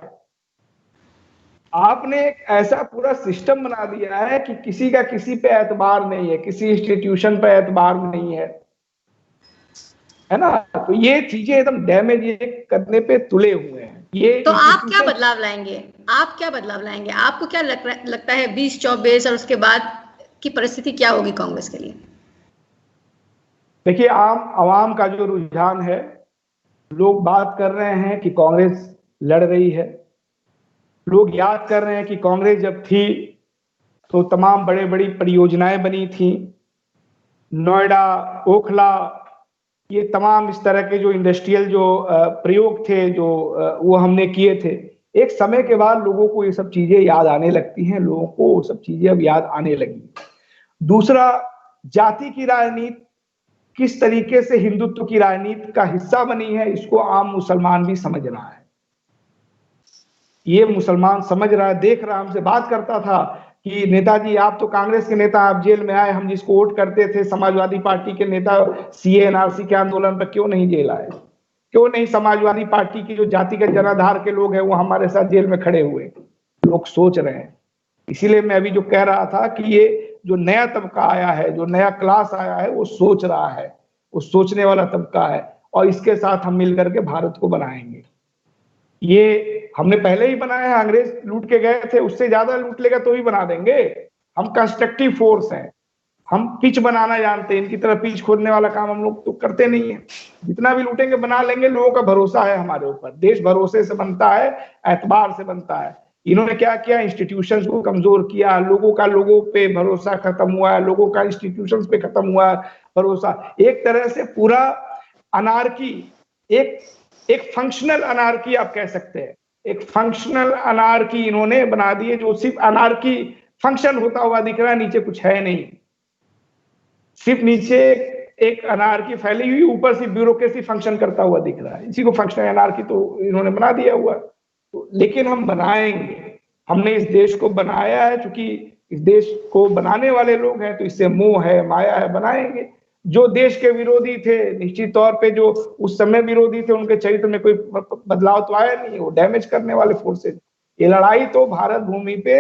आपने एक ऐसा पूरा सिस्टम बना दिया है कि किसी का किसी पे एतबार नहीं है, किसी इंस्टीट्यूशन पे एतबार नहीं है ना। तो ये चीजें एकदम डैमेज ये करने पे तुले हुए हैं। ये तो आप क्या बदलाव लाएंगे? आपको क्या लगता है 2024 और उसके बाद की परिस्थिति क्या होगी कांग्रेस के लिए? देखिए, आवाम का जो रुझान है, लोग बात कर रहे हैं कि कांग्रेस लड़ रही है। लोग याद कर रहे हैं कि कांग्रेस जब थी तो तमाम बड़े बड़ी परियोजनाएं बनी थी, नोएडा, ओखला, ये तमाम इस तरह के जो इंडस्ट्रियल जो प्रयोग थे, जो वो हमने किए थे। एक समय के बाद लोगों को ये सब चीजें याद आने लगती हैं, लोगों को वो सब चीजें अब याद आने लगी। दूसरा, जाति की राजनीति किस तरीके से हिंदुत्व की राजनीति का हिस्सा बनी है, इसको आम मुसलमान भी समझ रहा है। ये मुसलमान समझ रहा है, देख रहा, हमसे बात करता था कि नेताजी आप तो कांग्रेस के नेता, आप जेल में आए, हम जिसको वोट करते थे समाजवादी पार्टी के नेता, सीए एनआरसी के आंदोलन पर क्यों नहीं जेल आए? क्यों नहीं समाजवादी पार्टी की जो जातिगत जनाधार के लोग हैं वो हमारे साथ जेल में खड़े हुए? लोग सोच रहे हैं। इसीलिए मैं अभी जो कह रहा था कि ये जो नया तबका आया है, जो नया क्लास आया है, वो सोच रहा है, वो सोचने वाला तबका है। और इसके साथ हम मिलकर के भारत को बनाएंगे। ये हमने पहले ही बनाया है, अंग्रेज लूट के गए थे, उससे ज्यादा लूट लेगा तो ही बना देंगे। हम कंस्ट्रक्टिव फोर्स हैं, हम पिच बनाना जानते हैं, इनकी तरह पिच खोदने वाला काम हम लोग तो करते नहीं है। जितना भी लूटेंगे बना लेंगे, लोगों का भरोसा है हमारे ऊपर, देश भरोसे से बनता है, एतबार से बनता है। इन्होंने क्या किया, इंस्टीट्यूशंस को कमजोर किया, लोगों पे भरोसा खत्म हुआ है, लोगों का इंस्टीट्यूशंस पे खत्म हुआ है भरोसा। एक तरह से पूरा अनार्की, एक फंक्शनल अनार्की आप कह सकते हैं, एक फंक्शनल अनार्की इन्होंने बना दी है, जो सिर्फ अनार्की फंक्शन होता हुआ दिख रहा है, नीचे कुछ है नहीं। सिर्फ नीचे एक अनार्की फैली हुई, ऊपर से ब्यूरोक्रेसी फंक्शन करता हुआ दिख रहा है। इसी को फंक्शनल अनार्की तो इन्होंने बना दिया हुआ। तो लेकिन हम बनाएंगे, हमने इस देश को बनाया है, क्योंकि इस देश को बनाने वाले लोग हैं तो इससे मोह है, माया है, बनाएंगे। जो देश के विरोधी थे, निश्चित तौर पे जो उस समय विरोधी थे, उनके चरित्र में कोई बदलाव तो आया नहीं, वो डैमेज करने वाले फोर्सेज। ये लड़ाई तो भारत भूमि पे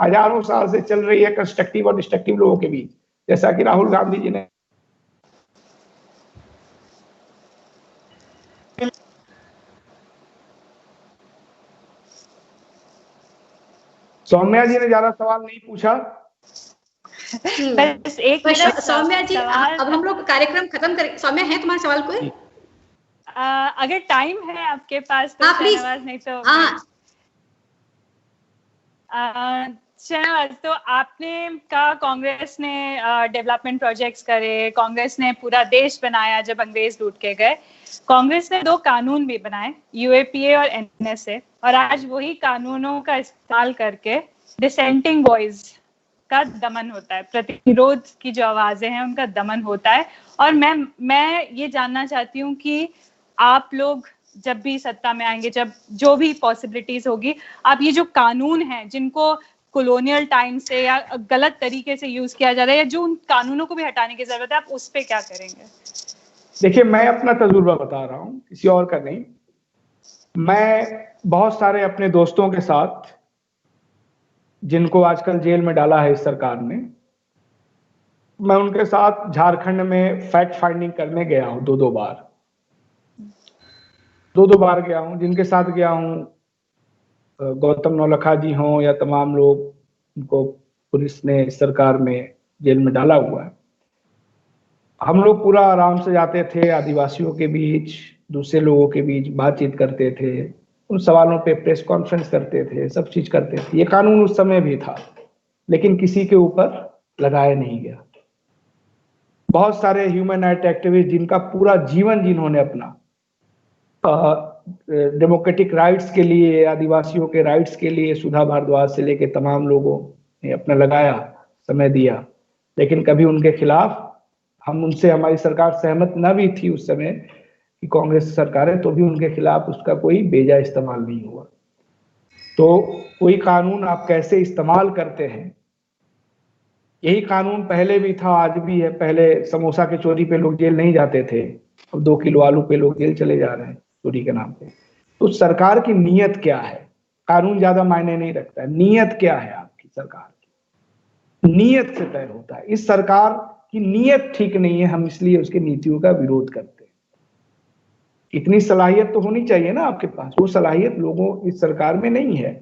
हजारों साल से चल रही है, कंस्ट्रक्टिव और डिस्ट्रक्टिव लोगों के बीच, जैसा कि राहुल गांधी जी ने। सौम्या जी ने ज्यादा सवाल नहीं पूछा। बस एक मिनट सौम्या जी, अब हम लोग कार्यक्रम खत्म करें। सौम्या, है तुम्हारा सवाल कोई? अगर टाइम है आपके पास तो शहनवाज, नहीं तो शहनवाज, तो आपने कहा कांग्रेस ने डेवलपमेंट प्रोजेक्ट्स करे, कांग्रेस ने पूरा देश बनाया जब अंग्रेज लूट के गए। कांग्रेस ने 2 कानून भी बनाए, यूएपीए और एनएसए, और आज वही कानूनों का इस्तेमाल करके डिसेंटिंग वॉइस का दमन होता है, प्रतिरोध की जो आवाजें हैं उनका दमन होता है। और मैं ये जानना चाहती हूँ कि आप लोग जब भी सत्ता में आएंगे, जब जो भी पॉसिबिलिटीज होगी, आप ये जो कानून हैं जिनको कॉलोनियल टाइम से या गलत तरीके से यूज किया जा रहा है, या जो उन कानूनों को भी हटाने की जरूरत है, आप उस पे क्या करेंगे? देखिए, मैं अपना तजुर्बा बता रहा हूँ, किसी और का नहीं। मैं बहुत सारे अपने दोस्तों के साथ, जिनको आजकल जेल में डाला है इस सरकार ने, मैं उनके साथ झारखंड में फैक्ट फाइंडिंग करने गया हूँ 2-2 बार, 2-2 बार गया हूँ। जिनके साथ गया हूँ, गौतम नौलखा जी हों या तमाम लोग, उनको पुलिस ने इस सरकार में जेल में डाला हुआ है। हम लोग पूरा आराम से जाते थे, आदिवासियों के बीच, दूसरे लोगों के बीच बातचीत करते थे, उन सवालों पे प्रेस कॉन्फ्रेंस करते थे, सब चीज करते थे। ये कानून उस समय भी था, लेकिन किसी के ऊपर लगाया नहीं गया। बहुत सारे ह्यूमन राइट एक्टिविस्ट, जिनका पूरा जीवन जिन्होंने अपना डेमोक्रेटिक राइट्स के लिए, आदिवासियों के राइट्स के लिए, सुधा भारद्वाज से लेके तमाम लोगों ने अपना लगाया, समय दिया, लेकिन कभी उनके खिलाफ, हम उनसे, हमारी सरकार सहमत न भी थी उस समय कि कांग्रेस सरकार है, तो भी उनके खिलाफ उसका कोई बेजा इस्तेमाल नहीं हुआ। तो कोई कानून आप कैसे इस्तेमाल करते हैं, यही कानून पहले भी था, आज भी है। पहले समोसा के चोरी पे लोग जेल नहीं जाते थे, अब 2 किलो आलू पे लोग जेल चले जा रहे हैं चोरी के नाम पे। तो सरकार की नीयत क्या है, कानून ज्यादा मायने नहीं रखता है, नीयत क्या है आपकी सरकार की, नीयत से तय होता है। इस सरकार की नीयत ठीक नहीं है, हम इसलिए उसके नीतियों का विरोध करते हैं। इतनी सलाहियत तो होनी चाहिए ना आपके पास, वो सलाहियत लोगों इस सरकार में नहीं है।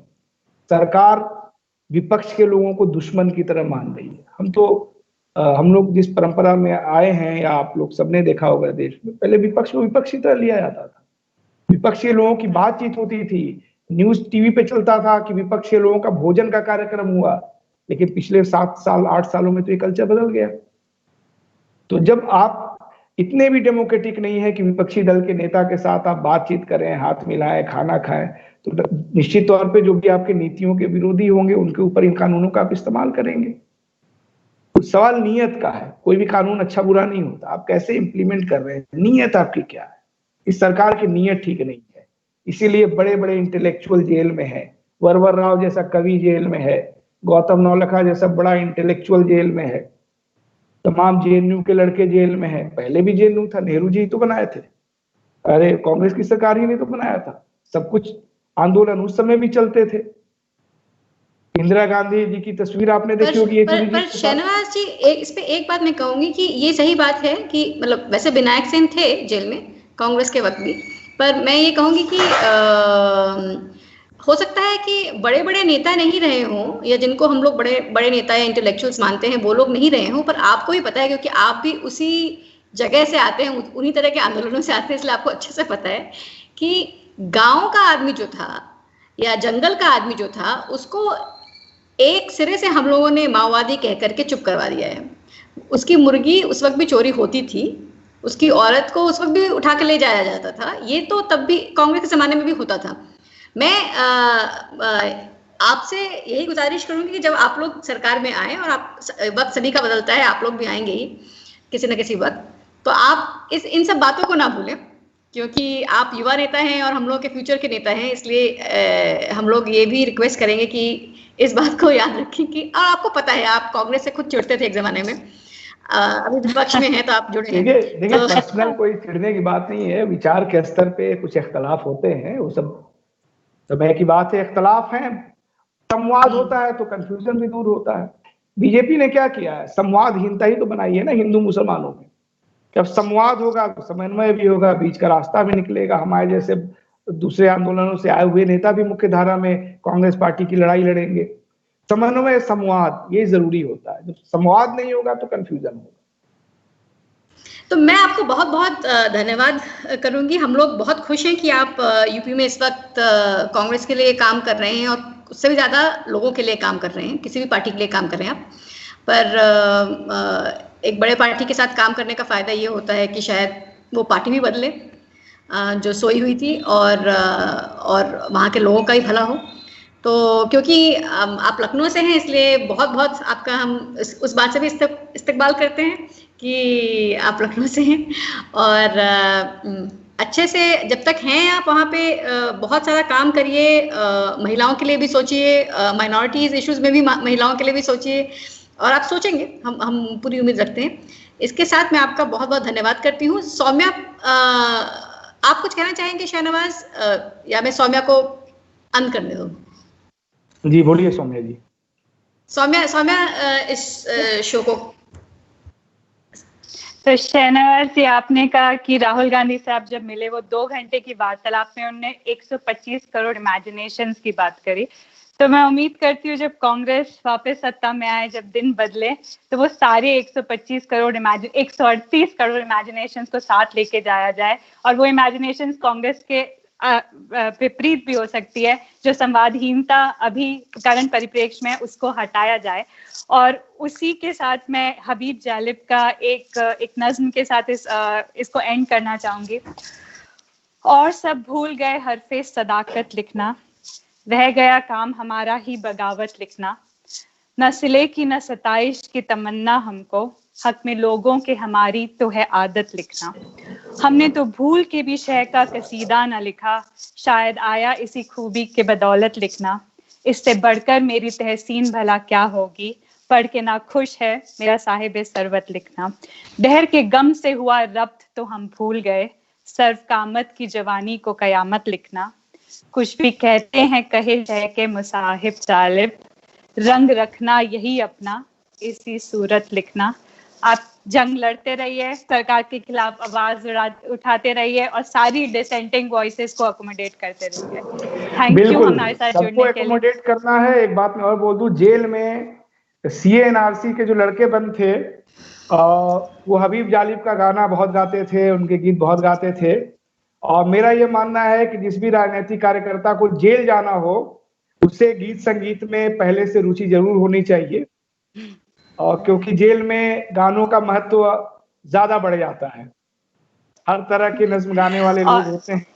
सरकार विपक्ष के लोगों को दुश्मन की तरह मान रही है। हम लोग जिस परंपरा में आए हैं, या आप लोग सबने देखा होगा देश में, पहले विपक्ष को विपक्षी तरह लिया जाता था। विपक्षी लोगों की बातचीत होती थी, न्यूज टीवी पे चलता था कि विपक्षी लोगों का भोजन का कार्यक्रम हुआ, लेकिन पिछले 7 साल 8 सालों में तो ये कल्चर बदल गया। तो जब आप इतने भी डेमोक्रेटिक नहीं है कि विपक्षी दल के नेता के साथ आप बातचीत करें, हाथ मिलाएं, खाना खाएं, तो निश्चित तौर पे जो भी आपके नीतियों के विरोधी होंगे, उनके ऊपर इन कानूनों का आप इस्तेमाल करेंगे। तो सवाल नीयत का है। कोई भी कानून अच्छा बुरा नहीं होता, आप कैसे इंप्लीमेंट कर रहे हैं, नीयत आपकी क्या है। इस सरकार की नीयत ठीक नहीं है, इसीलिए बड़े बड़े इंटेलेक्चुअल जेल में है। वरवर राव जैसा कवि जेल में है, गौतम नौलखा जैसा बड़ा इंटेलेक्चुअल जेल में है, तमाम जेएनयू के लड़के जेल में है। पहले भी जेएनयू था, नेहरू जी तो बनाए थे, अरे कांग्रेस की सरकार ही ने तो बनाया था। सब कुछ आंदोलन उस समय भी चलते थे। इंदिरा गांधी जी की तस्वीर आपने देखी होगी। पर शहनवाज जी, इस पे एक बात मैं कहूंगी कि ये सही बात है कि मतलब वैसे विनायक सेन थे जेल में, कांग्रेस के वक्त भी। पर मैं ये कहूँगी कि हो सकता है कि बड़े बड़े नेता नहीं रहे हों, या जिनको हम लोग बड़े बड़े नेता या इंटेलेक्चुअल्स मानते हैं वो लोग नहीं रहे हों, पर आपको भी पता है क्योंकि आप भी उसी जगह से आते हैं, उन्हीं तरह के आंदोलनों से आते हैं, इसलिए आपको अच्छे से पता है कि गांव का आदमी जो था या जंगल का आदमी जो था, उसको एक सिरे से हम लोगों ने माओवादी कह करके चुप करवा दिया है। उसकी मुर्गी उस वक्त भी चोरी होती थी, उसकी औरत को उस वक्त भी उठा के ले जाया जाता था, ये तो तब भी कांग्रेस के जमाने में भी होता था। मैं आपसे यही गुजारिश करूंगी कि जब आप लोग सरकार में आए, और आप वक्त सभी का बदलता है, आप लोग भी आएंगे ही किसी न किसी वक्त, तो आप इन सब बातों को ना भूलें, क्योंकि आप युवा नेता हैं और हम लोग के फ्यूचर के नेता हैं। इसलिए हम लोग ये भी रिक्वेस्ट करेंगे कि इस बात को याद रखें कि, और आपको पता है आप कांग्रेस से खुद चिढ़ते थे एक जमाने में, अभी विपक्ष में है तो आप जुड़े हैं। देखिए पर्सनल कोई चिढ़ने की बात नहीं है, विचार के स्तर पे कुछ इख्तलाफ होते हैं, वो सब समय की बात है। इख्तलाफ है, संवाद होता है तो कंफ्यूजन भी दूर होता है। बीजेपी ने क्या किया है, संवादहीनता ही तो बनाई है ना हिंदू मुसलमानों में। जब संवाद होगा तो समन्वय भी होगा, बीच का रास्ता भी निकलेगा। हमारे जैसे दूसरे आंदोलनों से आए हुए नेता भी मुख्य धारा में कांग्रेस पार्टी की लड़ाई लड़ेंगे। समन्वय, संवाद, ये जरूरी होता है। जब संवाद नहीं होगा तो कंफ्यूजन होगा। तो मैं आपको बहुत बहुत धन्यवाद करूंगी। हम लोग बहुत खुश हैं कि आप यूपी में इस वक्त कांग्रेस के लिए काम कर रहे हैं, और उससे भी ज्यादा लोगों के लिए काम कर रहे हैं, किसी भी पार्टी के लिए काम कर रहे हैं आप। पर एक बड़े पार्टी के साथ काम करने का फायदा ये होता है कि शायद वो पार्टी भी बदले जो सोई हुई थी, और वहाँ के लोगों का भी भला हो। तो क्योंकि आप लखनऊ से हैं, इसलिए बहुत बहुत आपका हम उस बात से भी इस्तकबाल करते हैं कि आप लखनऊ से हैं, और अच्छे से जब तक हैं आप वहाँ पे बहुत सारा काम करिए। महिलाओं के लिए भी सोचिए, माइनॉरिटीज इश्यूज में भी महिलाओं के लिए भी सोचिए, और आप सोचेंगे, हम पूरी उम्मीद रखते हैं। इसके साथ मैं आपका बहुत बहुत धन्यवाद करती हूँ। सौम्या, आप कुछ कहना चाहेंगे शाहनवाज, या मैं सौम्या को अंत करने दूँ? जी बोलिए सौम्या जी। सौम्या इस शो को। तो शाहनवाज जी, आपने कहा कि राहुल गांधी साहब जब मिले, वो 2 घंटे की वार्तालाप में उन्होंने 125 करोड़ इमेजिनेशंस की बात करी। तो मैं उम्मीद करती हूँ जब कांग्रेस वापस सत्ता में आए, जब दिन बदले, तो वो सारे 138 करोड़ इमेजिनेशंस को साथ लेके जाया जाए, और वो इमेजिनेशंस कांग्रेस के विपरीत भी हो सकती है। जो संवादहीनता अभी करंट परिप्रेक्ष्य में, उसको हटाया जाए। और उसी के साथ मैं हबीब जालिब का एक नज्म के साथ इसको एंड करना चाहूंगी। और सब भूल गए हरफे सदाकत लिखना, रह गया काम हमारा ही बगावत लिखना। न सिले की न सताइश की तमन्ना हमको, हक में लोगों के हमारी तो है आदत लिखना। हमने तो भूल के भी शह का कसीदा न लिखा, शायद आया इसी खूबी के बदौलत लिखना। इससे बढ़कर मेरी तहसीन भला क्या होगी, पढ़ के ना खुश है मेरा साहिब सरवत लिखना। दहर के गम से हुआ रब्त तो हम भूल गए, सर्व कामत की जवानी को कयामत लिखना। कुछ भी कहते हैं कहे है के मुसाहिब जालिब, रंग रखना यही अपना इसी सूरत लिखना। आप जंग लड़ते रहिए, सरकार के खिलाफ आवाज उठाते रहिए, और सारी डिसेंटिंग वॉइसेस को अकोमोडेट करते रहिए। थैंक यू हमारे साथ जुड़ने के लिए। अकोमोडेट करना है। एक बात मैं और बोल दूं, जेल में CANRC के जो लड़के बंद थे, वो हबीब जालिब का गाना बहुत गाते थे, उनके गीत बहुत गाते थे। और मेरा ये मानना है कि जिस भी राजनीतिक कार्यकर्ता को जेल जाना हो, उससे गीत संगीत में पहले से रुचि जरूर होनी चाहिए, और क्योंकि जेल में गानों का महत्व ज्यादा बढ़ जाता है। हर तरह के नज्म गाने वाले लोग होते हैं,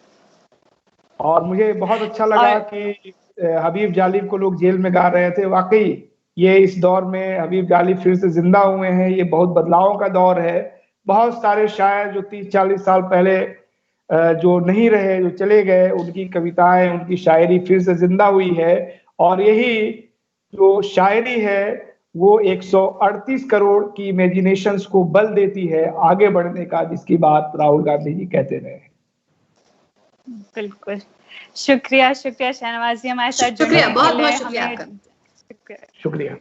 और मुझे बहुत अच्छा लगा कि हबीब जालिब को लोग जेल में गा रहे थे। वाकई ये इस दौर में हबीब जालिब फिर से जिंदा हुए हैं, ये बहुत बदलावों का दौर है। बहुत सारे शायर जो 30-40 साल पहले जो नहीं रहे, जो चले गए, उनकी कविताएं, उनकी शायरी फिर से जिंदा हुई है। और यही जो शायरी है वो 138 करोड़ की इमेजिनेशंस को बल देती है आगे बढ़ने का, जिसकी बात राहुल गांधी जी कहते रहे। बिल्कुल, शुक्रिया शाहनवाज जी हमारे साथ जुड़ने के लिए। बहुत बहुत शुक्रिया। शुक्रिया।